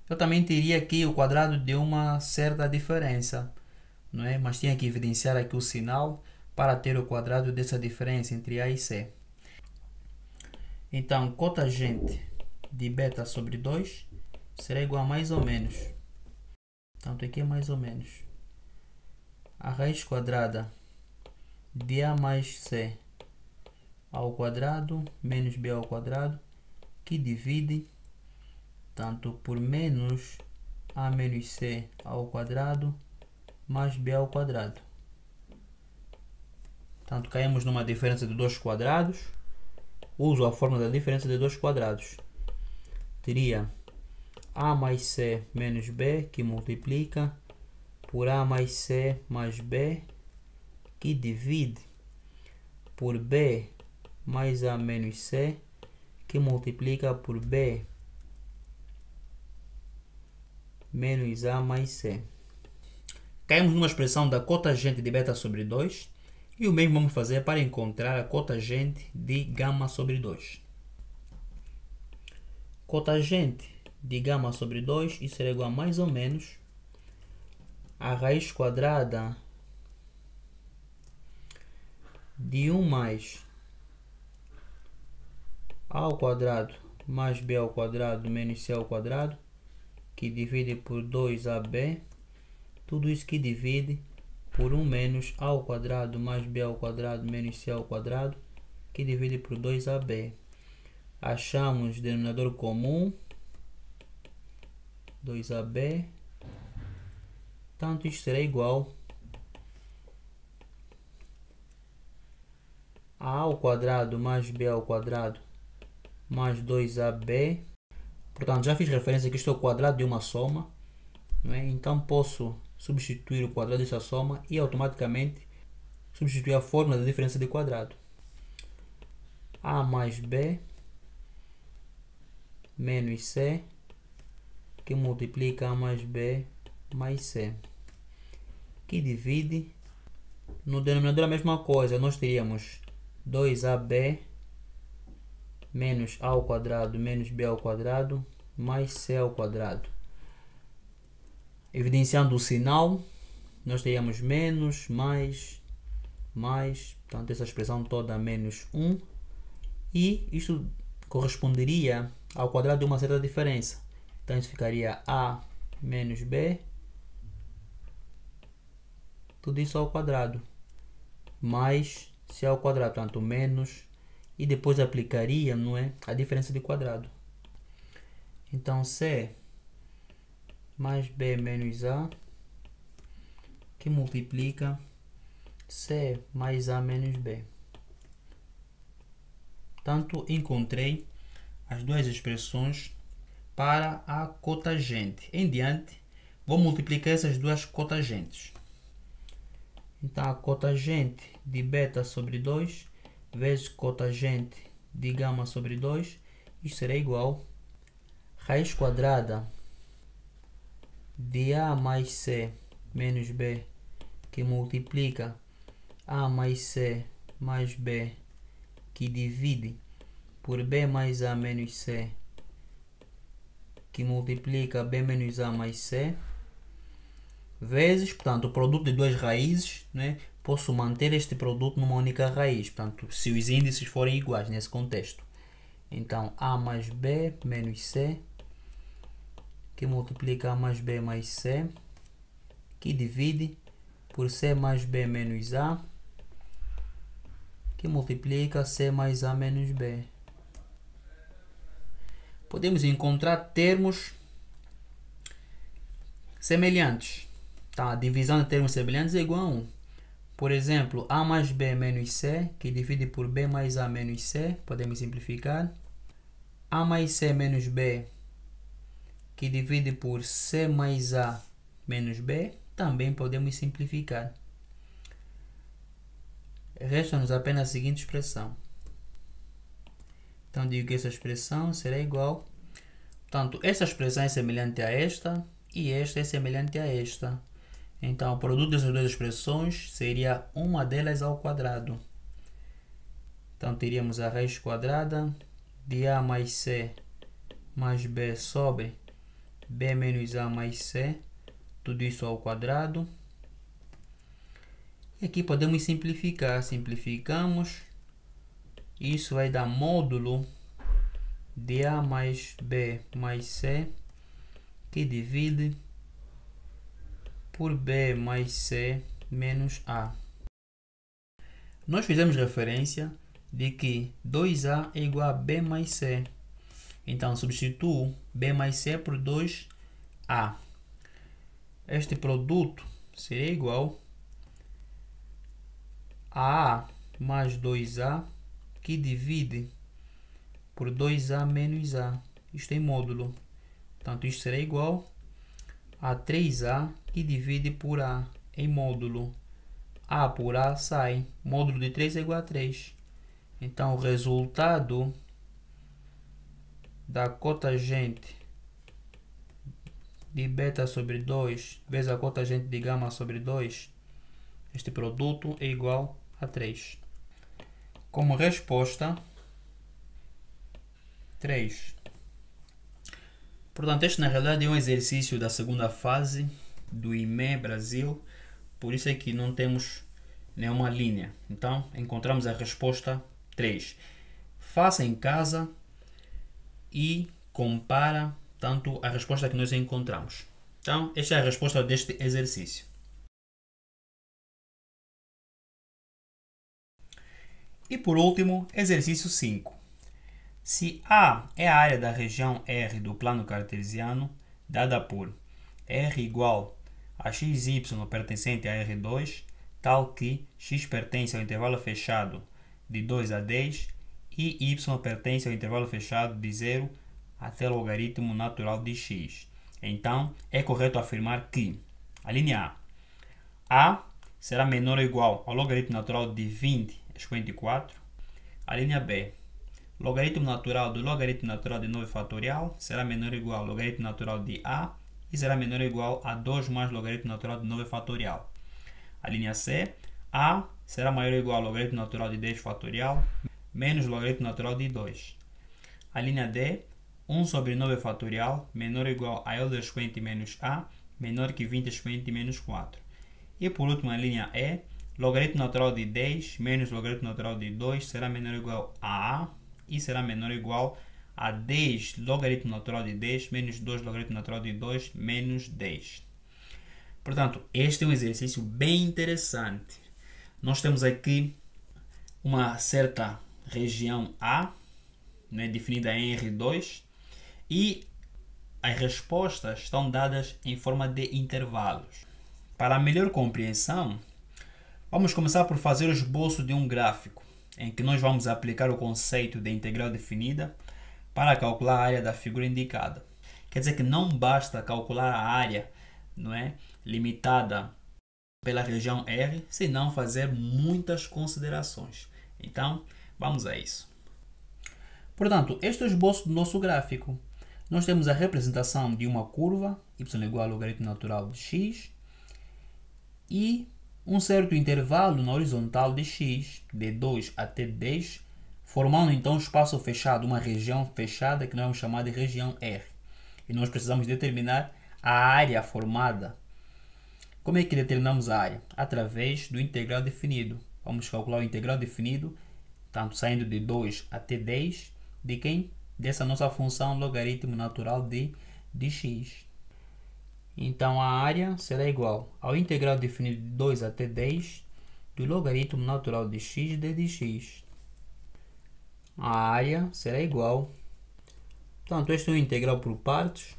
eu também teria aqui o quadrado de uma certa diferença, não é? Mas tinha que evidenciar aqui o sinal para ter o quadrado dessa diferença entre A e C. Então, cotangente de beta sobre 2 será igual a mais ou menos. Tanto aqui é mais ou menos a raiz quadrada de A mais C ao quadrado menos B ao quadrado, que divide tanto por menos A menos C ao quadrado mais B ao quadrado. Portanto, caímos numa diferença de 2 quadrados. Uso a fórmula da diferença de 2 quadrados. Teria A mais C menos B, que multiplica por A mais C mais B, que divide por B mais A menos C, que multiplica por B menos A mais C. Caímos numa expressão da cotangente de beta sobre 2. E o mesmo vamos fazer para encontrar a cotangente de gama sobre 2. Cotangente de gama sobre 2, isso será igual a mais ou menos a raiz quadrada de 1 mais A ao quadrado mais B ao quadrado menos C ao quadrado, que divide por 2AB, tudo isso que divide por 1 menos A ao quadrado mais B ao quadrado menos C ao quadrado, que divide por 2AB. Achamos o denominador comum, 2AB, tanto isto será igual a A ao quadrado mais B ao quadrado mais 2AB. Portanto, já fiz referência que isto é o quadrado de uma soma, não é? Então posso substituir o quadrado dessa soma e automaticamente substituir a fórmula da diferença de quadrado. A mais B menos C, que multiplica A mais B mais C, que divide no denominador a mesma coisa. Nós teríamos 2AB menos A ao quadrado menos B ao quadrado mais C ao quadrado. Evidenciando o sinal, nós teríamos menos, mais, portanto essa expressão toda menos 1, e isto corresponderia ao quadrado de uma certa diferença. Então isso ficaria A menos B, tudo isso ao quadrado, mais C ao quadrado, portanto menos, e depois aplicaria, não é, a diferença de quadrado. Então C mais B menos A, que multiplica C mais A menos B. Portanto, encontrei as duas expressões para a cotangente. Em diante, vou multiplicar essas duas cotangentes. Então, a cotangente de beta sobre 2 vezes cotangente de gama sobre 2, isso será igual a raiz quadrada de A mais C menos B, que multiplica A mais C mais B, que divide por B mais A menos C, que multiplica B menos A mais C, vezes, portanto, o produto de duas raízes, né? Posso manter este produto numa única raiz, portanto, se os índices forem iguais nesse contexto. Então, A mais B menos C, que multiplica A mais B mais C, que divide por C mais B menos A, que multiplica C mais A menos B. Podemos encontrar termos semelhantes. Tá? A divisão de termos semelhantes é igual a 1. Por exemplo, A mais B menos C, que divide por B mais A menos C, podemos simplificar. A mais C menos B, que divide por C mais A menos B, também podemos simplificar. Resta-nos apenas a seguinte expressão. Então, digo que essa expressão será igual. Portanto, esta expressão é semelhante a esta e esta é semelhante a esta. Então, o produto dessas duas expressões seria uma delas ao quadrado. Então, teríamos a raiz quadrada de a mais c mais b sobre b menos a mais c, tudo isso ao quadrado. E aqui podemos simplificar. Simplificamos. Isso vai dar módulo de a mais b mais c, que divide por b mais c menos a. Nós fizemos referência de que 2a é igual a b mais c. Então, substituo b mais c por 2a. Este produto seria igual a A mais 2a, que divide por 2a menos a. Isto em módulo. Portanto, isto será igual a 3a, que divide por a em módulo. A por a sai. Módulo de 3 é igual a 3. Então, o resultado da cotangente de beta sobre 2 vezes a cotangente de gama sobre 2, este produto é igual a 3. Como resposta, 3. Portanto, este na realidade é um exercício da segunda fase do IME Brasil, por isso é que não temos nenhuma linha. Então, encontramos a resposta 3. Faça em casa e compara tanto a resposta que nós encontramos. Então, esta é a resposta deste exercício. E por último, exercício 5. Se A é a área da região R do plano cartesiano, dada por R igual a xy pertencente a R2, tal que x pertence ao intervalo fechado de 2 a 10 e y pertence ao intervalo fechado de 0 até o logaritmo natural de x. Então, é correto afirmar que a linha A será menor ou igual ao logaritmo natural de 20 expoente 4. A linha B, logaritmo natural do logaritmo natural de 9 fatorial será menor ou igual ao logaritmo natural de A e será menor ou igual a 2 mais logaritmo natural de 9 fatorial. A linha C, A será maior ou igual ao logaritmo natural de 10 fatorial menos logaritmo natural de 2. A linha D, 1 sobre 9 fatorial menor ou igual a L expoente menos A menor que 20 expoente menos 4. E por último, a linha E, logaritmo natural de 10 menos logaritmo natural de 2 será menor ou igual a A e será menor ou igual a 10 logaritmo natural de 10 menos 2 logaritmo natural de 2 menos 10. Portanto, este é um exercício bem interessante. Nós temos aqui uma certa região A, né, definida em R2, e as respostas estão dadas em forma de intervalos. Para a melhor compreensão, vamos começar por fazer o esboço de um gráfico, em que nós vamos aplicar o conceito de integral definida para calcular a área da figura indicada. Quer dizer que não basta calcular a área, não é, limitada pela região R, senão fazer muitas considerações. Então, vamos a isso. Portanto, este é o esboço do nosso gráfico. Nós temos a representação de uma curva, y igual ao logaritmo natural de x, e um certo intervalo na horizontal de x, de 2 até 10, formando então um espaço fechado, uma região fechada que nós vamos chamar de região R. E nós precisamos determinar a área formada. Como é que determinamos a área? Através do integral definido. Vamos calcular o integral definido, tanto saindo de 2 até 10, de quem? Dessa nossa função logaritmo natural de x. Então, a área será igual ao integral definido de 2 até 10 do logaritmo natural de x de dx. A área será igual. Portanto, este é um integral por partes.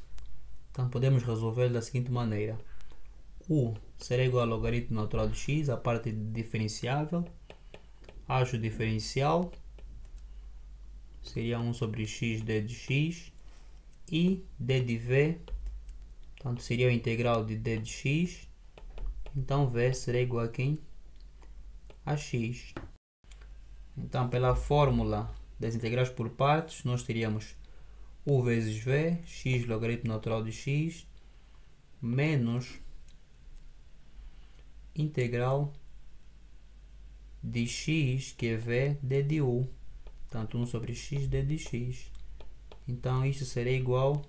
Então, podemos resolver da seguinte maneira. U será igual ao logaritmo natural de x, a parte diferenciável. Acho o diferencial. Seria 1 sobre x d de x. E d de v. Portanto, seria o integral de d de x. Então, v será igual a quem? A x. Então, pela fórmula das integrais por partes, nós teríamos u vezes v, x logaritmo natural de x, menos integral de x, que é v, d de u. Portanto, 1 sobre x, d de x. Então, isto seria igual,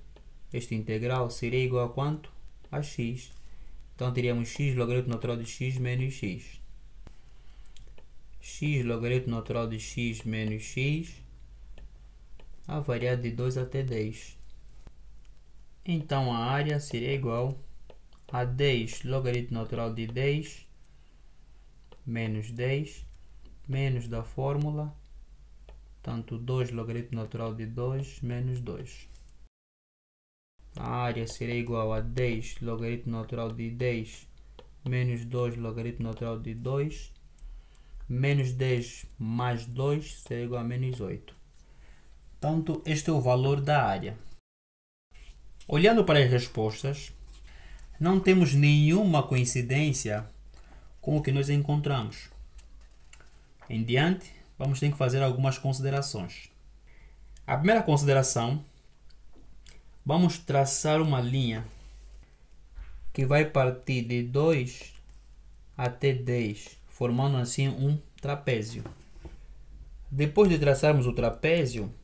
este integral seria igual a quanto? A x. Então, teríamos x logaritmo natural de x menos x. X logaritmo natural de x menos x, a variar de 2 até 10. Então, a área seria igual a 10 logaritmo natural de 10 menos 10, menos da fórmula, portanto 2 logaritmo natural de 2 menos 2. A área seria igual a 10 logaritmo natural de 10 menos 2 logaritmo natural de 2, menos 10 mais 2 seria igual a menos 8. Portanto, este é o valor da área. Olhando para as respostas, não temos nenhuma coincidência com o que nós encontramos. Em diante, vamos ter que fazer algumas considerações. A primeira consideração, vamos traçar uma linha que vai partir de 2 até 10, formando assim um trapézio. Depois de traçarmos o trapézio,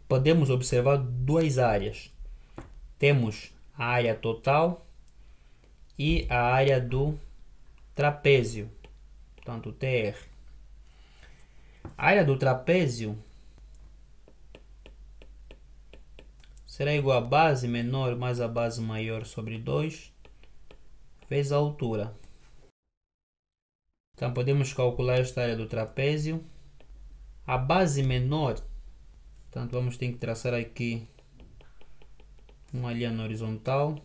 podemos observar duas áreas. Temos a área total e a área do trapézio, portanto TR. A área do trapézio será igual a base menor mais a base maior sobre 2 vezes a altura. Então podemos calcular esta área do trapézio. A base menor, portanto vamos ter que traçar aqui uma linha na horizontal.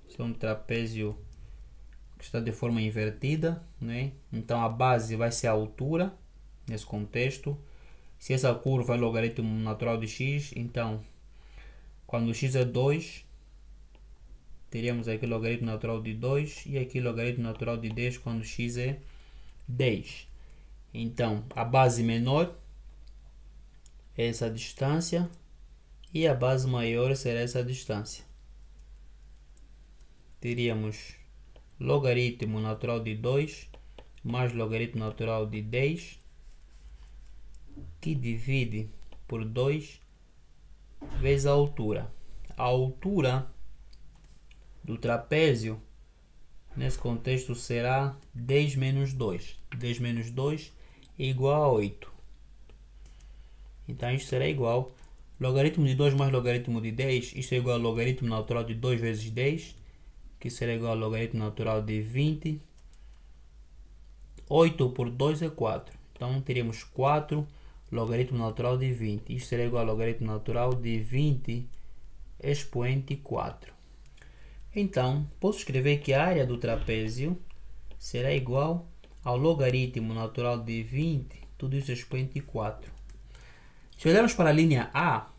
Esse é um trapézio que está de forma invertida, né? Então a base vai ser a altura nesse contexto. Se essa curva é logaritmo natural de x, então quando x é 2, teríamos aqui logaritmo natural de 2 e aqui logaritmo natural de 10 quando x é 10. Então a base menor é essa distância e a base maior será essa distância. Teríamos logaritmo natural de 2 mais logaritmo natural de 10, que divide por 2 vezes a altura. A altura do trapézio, nesse contexto, será 10 menos 2. 10 menos 2 é igual a 8. Então, isto será igual logaritmo de 2 mais logaritmo de 10. Isto é igual a logaritmo natural de 2 vezes 10, que será igual a logaritmo natural de 20. 8 por 2 é 4. Então, teríamos 4 logaritmo natural de 20. Isto será igual a logaritmo natural de 20 expoente 4. Então, posso escrever que a área do trapézio será igual ao logaritmo natural de 20, tudo isso expoente 4. Se olharmos para a linha A,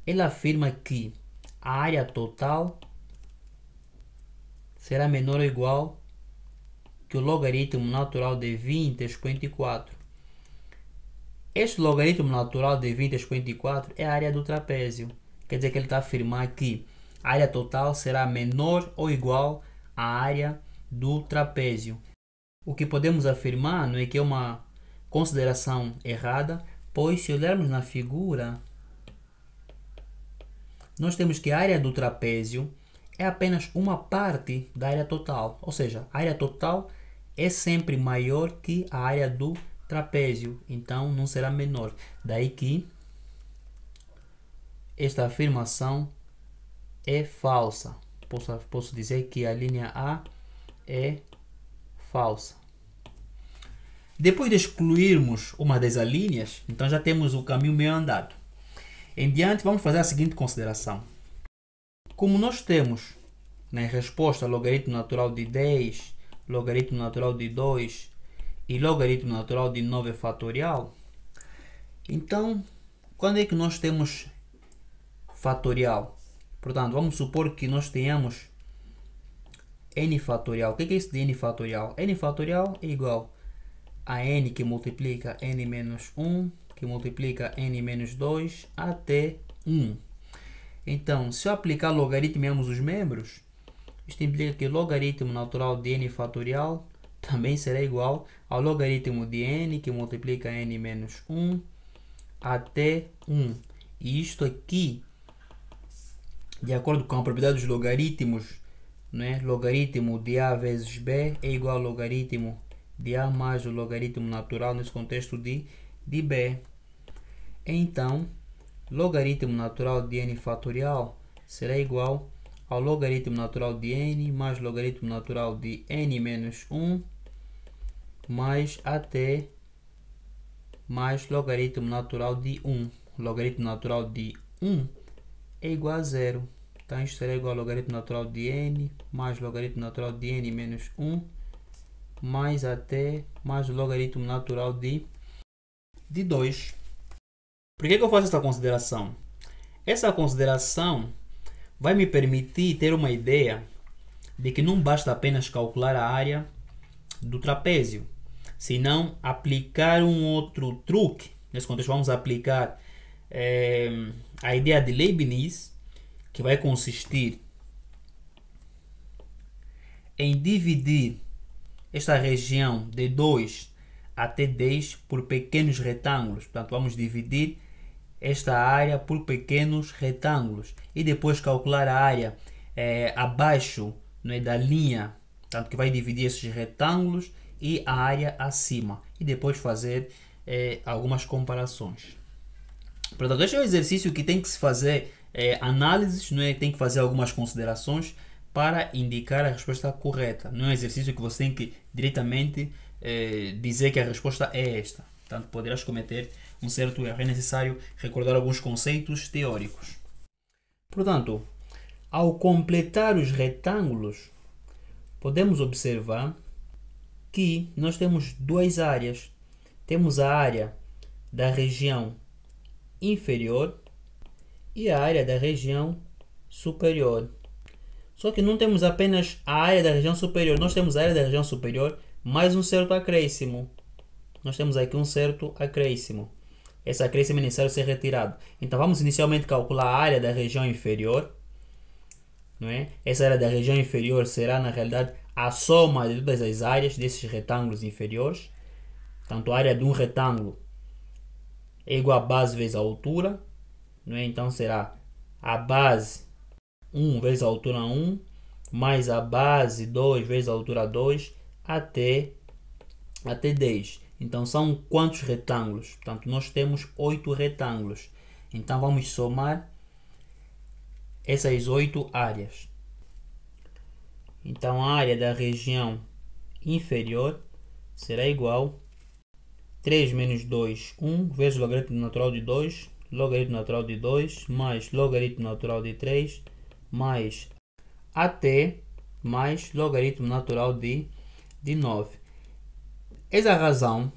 ela afirma que a área total será menor ou igual que o logaritmo natural de 20 expoente 4. Este logaritmo natural de 20 expoente 4 é a área do trapézio. Quer dizer que ele está a afirmar que a área total será menor ou igual à área do trapézio. O que podemos afirmar não é que é uma consideração errada, pois se olharmos na figura, nós temos que a área do trapézio é apenas uma parte da área total. Ou seja, a área total é sempre maior que a área do trapézio, então não será menor. Daí que esta afirmação é falsa. Posso dizer que a linha A é falsa. Depois de excluirmos uma das alíneas, então já temos o caminho meio andado. Em diante, vamos fazer a seguinte consideração. Como nós temos na resposta logaritmo natural de 10, logaritmo natural de 2 e logaritmo natural de 9 fatorial, então, quando é que nós temos fatorial? Portanto, vamos supor que nós tenhamos n fatorial. O que é isso de n fatorial? N fatorial é igual a n que multiplica n menos 1, que multiplica n menos 2, até 1. Então, se eu aplicar logaritmo em ambos os membros, Isto implica que o logaritmo natural de n fatorial também será igual ao logaritmo de n, que multiplica n menos 1, até 1. E isto aqui, de acordo com a propriedade dos logaritmos, né? Logaritmo de a vezes b é igual ao logaritmo de a mais o logaritmo natural nesse contexto de b. Então, logaritmo natural de n fatorial será igual ao logaritmo natural de n mais logaritmo natural de n menos 1 mais até mais logaritmo natural de 1. Logaritmo natural de 1 é igual a 0. Então, isto será igual ao logaritmo natural de n mais logaritmo natural de n menos 1 mais até mais o logaritmo natural de 2. Por que eu faço essa consideração? Essa consideração vai me permitir ter uma ideia de que não basta apenas calcular a área do trapézio, senão aplicar um outro truque. Nesse contexto vamos aplicar a ideia de Leibniz, que vai consistir em dividir esta região de 2 até 10 por pequenos retângulos. Portanto, vamos dividir esta área por pequenos retângulos e depois calcular a área abaixo, né, da linha, portanto, que vai dividir esses retângulos, e a área acima, e depois fazer algumas comparações. Portanto, este é um exercício que tem que se fazer análises, não é? Tem que fazer algumas considerações para indicar a resposta correta. Não é um exercício que você tem que diretamente dizer que a resposta é esta. Portanto, poderás cometer um certo erro. É necessário recordar alguns conceitos teóricos. Portanto, ao completar os retângulos, podemos observar que nós temos duas áreas. Temos a área da região inferior e a área da região superior. Só que não temos apenas a área da região superior, nós temos a área da região superior mais um certo acréscimo. Nós temos aqui um certo acréscimo. Esse acréscimo é necessário ser retirado. Então vamos inicialmente calcular a área da região inferior. Não é? Essa área da região inferior será, na realidade, a soma de todas as áreas desses retângulos inferiores. Portanto, a área de um retângulo é igual a base vezes a altura. Não é? Então será a base 1 vezes a altura 1, mais a base 2 vezes a altura 2, até 10. Então são quantos retângulos? Portanto, nós temos 8 retângulos. Então vamos somar essas 8 áreas. Então a área da região inferior será igual a 3 menos 2, 1, vezes o logaritmo natural de 2, logaritmo natural de 2, mais logaritmo natural de 3, mais até mais logaritmo natural de 9. Essa é a razão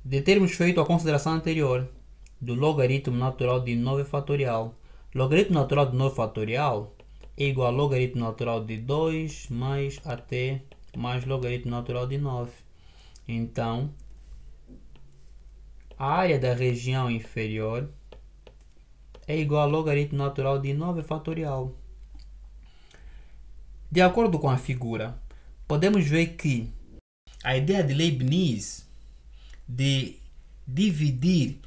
de termos feito a consideração anterior do logaritmo natural de 9 fatorial. Logaritmo natural de 9 fatorial é igual a logaritmo natural de 2 mais até mais logaritmo natural de 9. Então, a área da região inferior é igual a logaritmo natural de 9 fatorial. De acordo com a figura, podemos ver que a ideia de Leibniz de dividir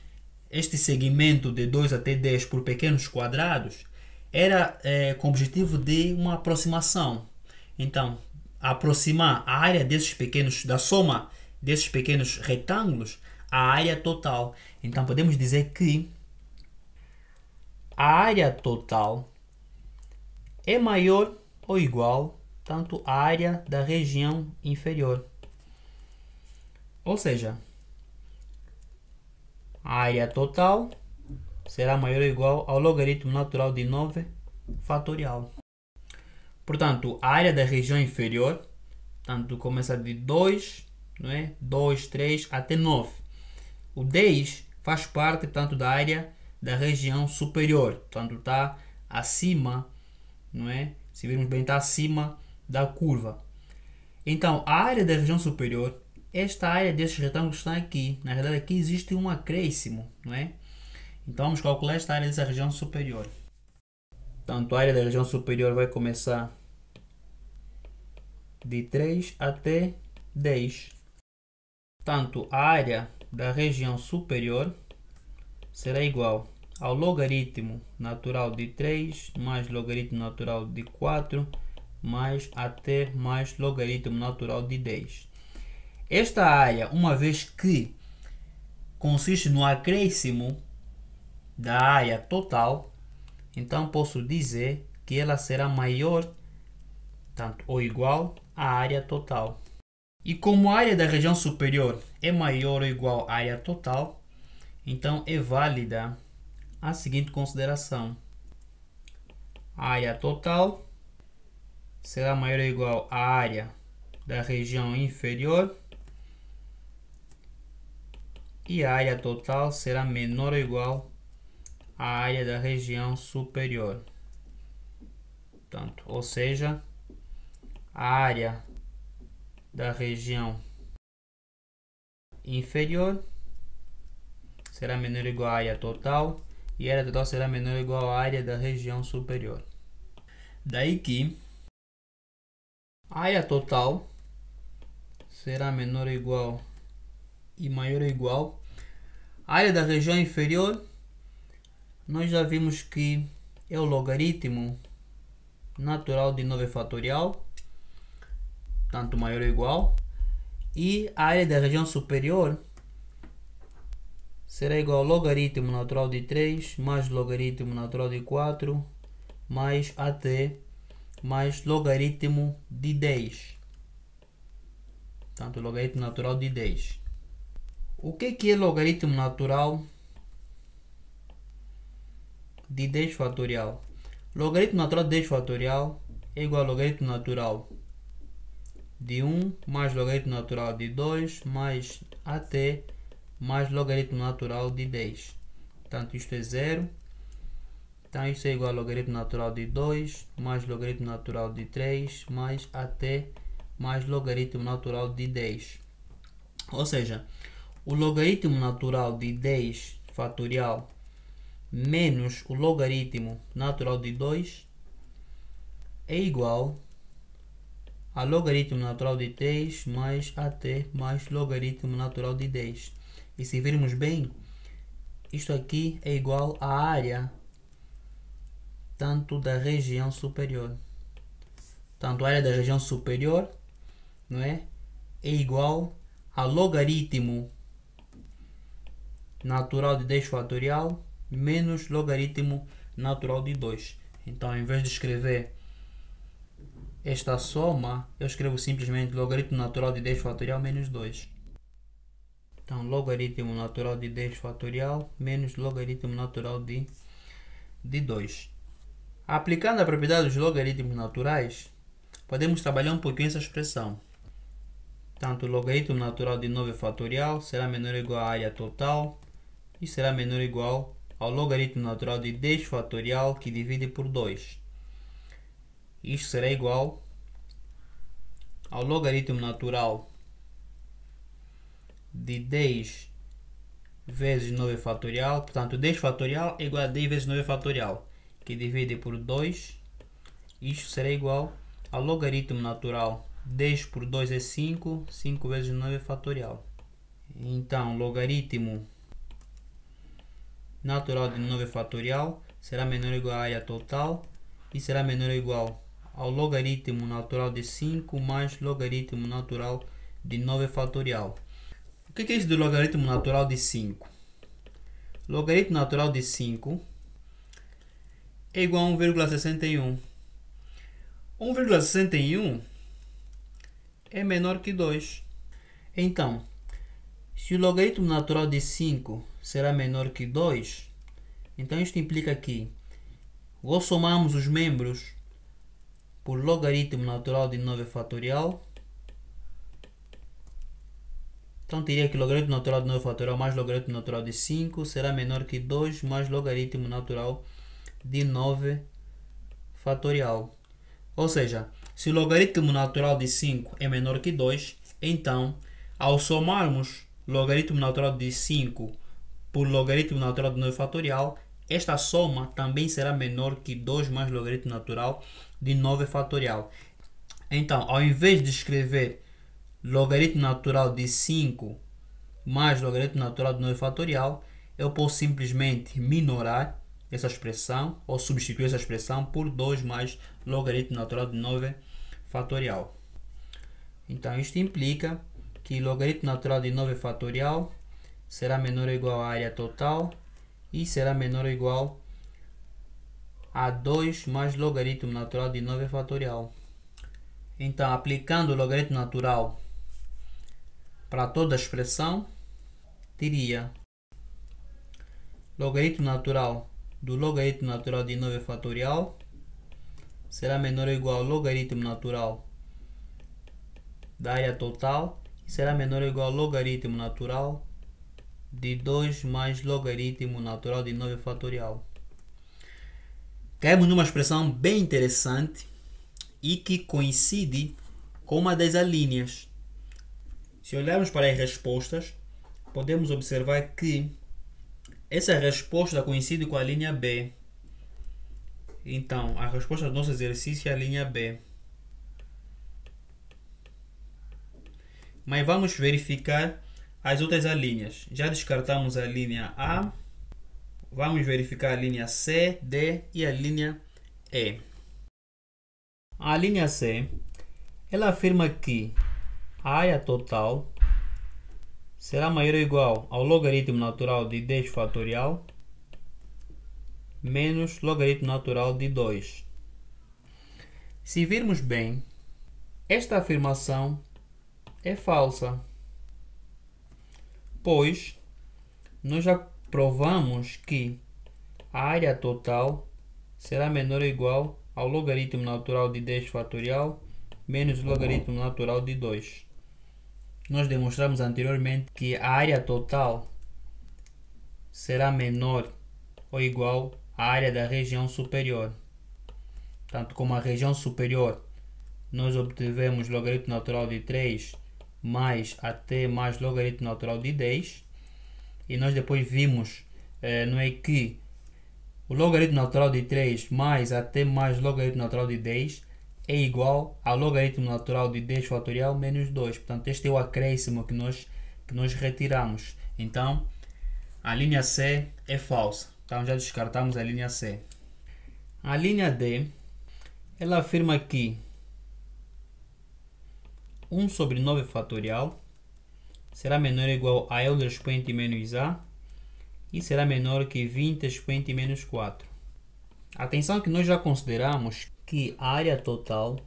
este segmento de 2 até 10 por pequenos quadrados era com o objetivo de uma aproximação. Então, aproximar a área desses pequenos, da soma desses pequenos retângulos, à área total. Então, podemos dizer que a área total é maior ou igual tanto à área da região inferior. Ou seja, a área total será maior ou igual ao logaritmo natural de 9 fatorial. Portanto, a área da região inferior, tanto começa de 2, não é? 2, 3 até 9. O 10 faz parte, tanto da área da região superior, portanto está acima, não é? Se virmos bem, está acima da curva. Então, a área da região superior, esta área desses retângulos está aqui. Na realidade, aqui existe um acréscimo, não é? Então, vamos calcular esta área dessa região superior. Portanto, a área da região superior vai começar de 3 até 10. Portanto, a área da região superior será igual ao logaritmo natural de 3 mais logaritmo natural de 4 mais até mais logaritmo natural de 10. Esta área, uma vez que consiste no acréscimo da área total, então posso dizer que ela será maior, tanto ou igual à área total. E como a área da região superior é maior ou igual à área total, então é válida a seguinte consideração: a área total será maior ou igual à área da região inferior e a área total será menor ou igual à área da região superior. Portanto, ou seja, a área da região inferior será menor ou igual à área total e a área total será menor ou igual à área da região superior. Daí que a área total será menor ou igual e maior ou igual à área da região inferior. Nós já vimos que é o logaritmo natural de 9 fatorial, tanto maior ou igual, e a área da região superior será igual ao logaritmo natural de 3 mais logaritmo natural de 4 mais até mais logaritmo de 10. Portanto, logaritmo natural de 10. O que é logaritmo natural de 10 fatorial? Logaritmo natural de 10 fatorial é igual ao logaritmo natural de 1 mais logaritmo natural de 2 mais até mais logaritmo natural de 10. Portanto, isto é 0. Então, isso é igual ao logaritmo natural de 2 mais logaritmo natural de 3 mais até mais logaritmo natural de 10. Ou seja, o logaritmo natural de 10 fatorial menos o logaritmo natural de 2 é igual a logaritmo natural de 3 mais até mais logaritmo natural de 10. E se virmos bem, isto aqui é igual à área tanto da região superior. Tanto a área da região superior, não é igual a logaritmo natural de 10 fatorial menos logaritmo natural de 2. Então, em vez de escrever esta soma, eu escrevo simplesmente logaritmo natural de 10 fatorial menos 2. Então, logaritmo natural de 10 fatorial menos logaritmo natural de 2. Aplicando a propriedade dos logaritmos naturais, podemos trabalhar um pouquinho essa expressão. Tanto o logaritmo natural de 9 fatorial será menor ou igual à área total e será menor ou igual ao logaritmo natural de 10 fatorial que divide por 2. Isto será igual ao logaritmo natural de 10 vezes 9 fatorial. Portanto, 10 fatorial é igual a 10 vezes 9 fatorial, que divide por 2. Isto será igual ao logaritmo natural. 10 por 2 é 5. 5 vezes 9 fatorial. Então, logaritmo natural de 9 fatorial será menor ou igual à área total e será menor ou igual ao logaritmo natural de 5 mais logaritmo natural de 9 fatorial. O que é isso do logaritmo natural de 5? Logaritmo natural de 5 é igual a 1,61. 1,61 é menor que 2. Então, se o logaritmo natural de 5 será menor que 2, então isto implica que ou somamos os membros por logaritmo natural de 9 fatorial. Então teria que logaritmo natural de 9 fatorial mais logaritmo natural de 5 será menor que 2 mais logaritmo natural de 9 fatorial. Ou seja, se o logaritmo natural de 5 é menor que 2, então, ao somarmos logaritmo natural de 5 por logaritmo natural de 9 fatorial, esta soma também será menor que 2 mais logaritmo natural de 9 fatorial. Então, ao invés de escrever logaritmo natural de 5 mais logaritmo natural de 9 fatorial, eu posso simplesmente minorar essa expressão ou substituir essa expressão por 2 mais logaritmo natural de 9 fatorial. Então, isto implica que logaritmo natural de 9 fatorial será menor ou igual à área total e será menor ou igual a 2 mais logaritmo natural de 9 fatorial. Então, aplicando o logaritmo natural para toda a expressão, teria logaritmo natural do logaritmo natural de 9 fatorial será menor ou igual ao logaritmo natural da área total e será menor ou igual ao logaritmo natural de 2 mais logaritmo natural de 9 fatorial. Caímos numa expressão bem interessante e que coincide com uma das alíneas. Se olharmos para as respostas, podemos observar que essa resposta coincide com a linha B. Então, a resposta do nosso exercício é a linha B. Mas vamos verificar as outras alíneas. Já descartamos a linha A. Vamos verificar a linha C, D e a linha E. A linha C, ela afirma que a área total será maior ou igual ao logaritmo natural de 10 fatorial menos logaritmo natural de 2. Se virmos bem, esta afirmação é falsa, pois nós já provamos que a área total será menor ou igual ao logaritmo natural de 10 fatorial menos o logaritmo natural de 2. Nós demonstramos anteriormente que a área total será menor ou igual à área da região superior. Tanto como a região superior, nós obtivemos logaritmo natural de 3 mais até mais logaritmo natural de 10. E nós depois vimos não é que o logaritmo natural de 3 mais até mais logaritmo natural de 10 é igual ao logaritmo natural de 10 fatorial menos 2. Portanto, este é o acréscimo que nós retiramos. Então, a linha C é falsa. Então, já descartamos a linha C. A linha D, ela afirma que 1 sobre 9 fatorial será menor ou igual a Euler expoente menos A e será menor que 20 expoente menos 4. Atenção que nós já consideramos que a área total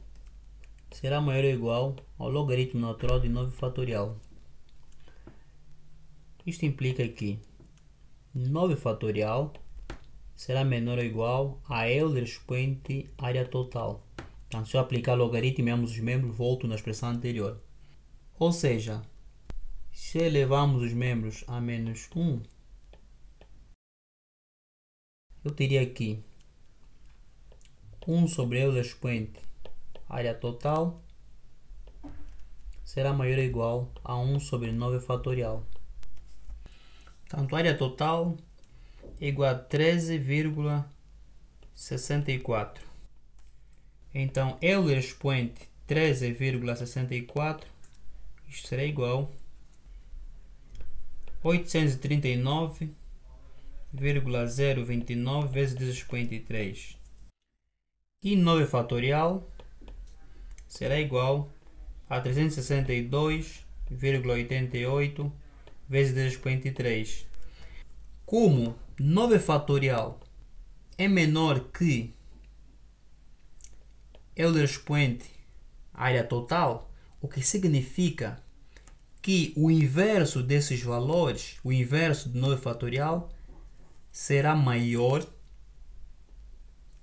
será maior ou igual ao logaritmo natural de 9 fatorial. Isto implica que 9 fatorial será menor ou igual a Euler expoente área total. Então, se eu aplicar logaritmo em ambos os membros, volto na expressão anterior. Ou seja, se elevamos os membros a menos 1, eu teria aqui 1 sobre Euler expoente área total será maior ou igual a 1 sobre 9 fatorial. Portanto, a área total é igual a 13,64. Então, Euler expoente 13,64, isto será igual a 839,029 vezes 10 expoente 3. E 9 fatorial será igual a 362,88 vezes 10 expoente 3. Como 9 fatorial é menor que Euler expoente área total, o que significa que o inverso desses valores, o inverso de 9 fatorial, será maior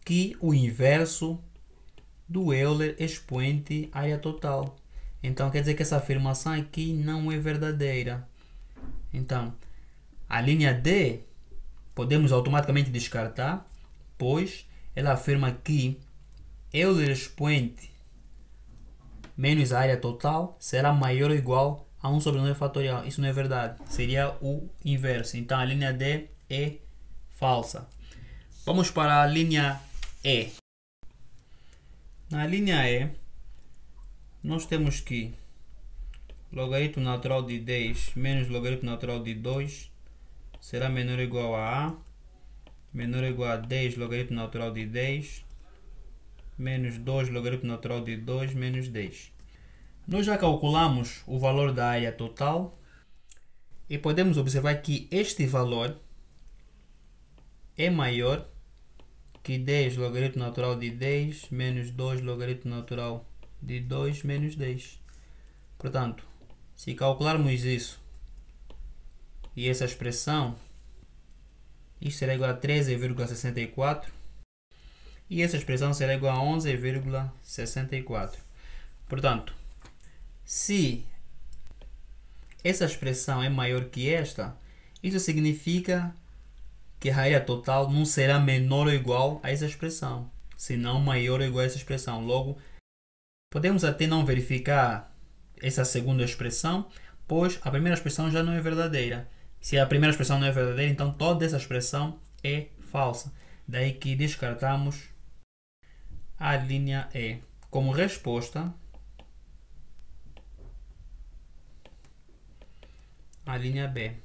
que o inverso do Euler expoente área total. Então quer dizer que essa afirmação aqui não é verdadeira. Então, a linha D podemos automaticamente descartar, pois ela afirma que Euler expoente menos a área total será maior ou igual a 1 sobre 9 fatorial. Isso não é verdade. Seria o inverso. Então a linha D é falsa. Vamos para a linha E. Na linha E, nós temos que logaritmo natural de 10 menos logaritmo natural de 2 será menor ou igual a A, menor ou igual a 10 logaritmo natural de 10, menos 2 logaritmo natural de 2, menos 10. Nós já calculamos o valor da área total e podemos observar que este valor é maior que 10 logaritmo natural de 10 menos 2 logaritmo natural de 2 menos 10. Portanto, se calcularmos isso e essa expressão, isto será igual a 13,64 e essa expressão será igual a 11,64. Portanto, se essa expressão é maior que esta, isso significa que a área total não será menor ou igual a essa expressão, senão maior ou igual a essa expressão. Logo, podemos até não verificar essa segunda expressão, pois a primeira expressão já não é verdadeira. Se a primeira expressão não é verdadeira, então toda essa expressão é falsa. Daí que descartamos a linha E. Como resposta, a linha B.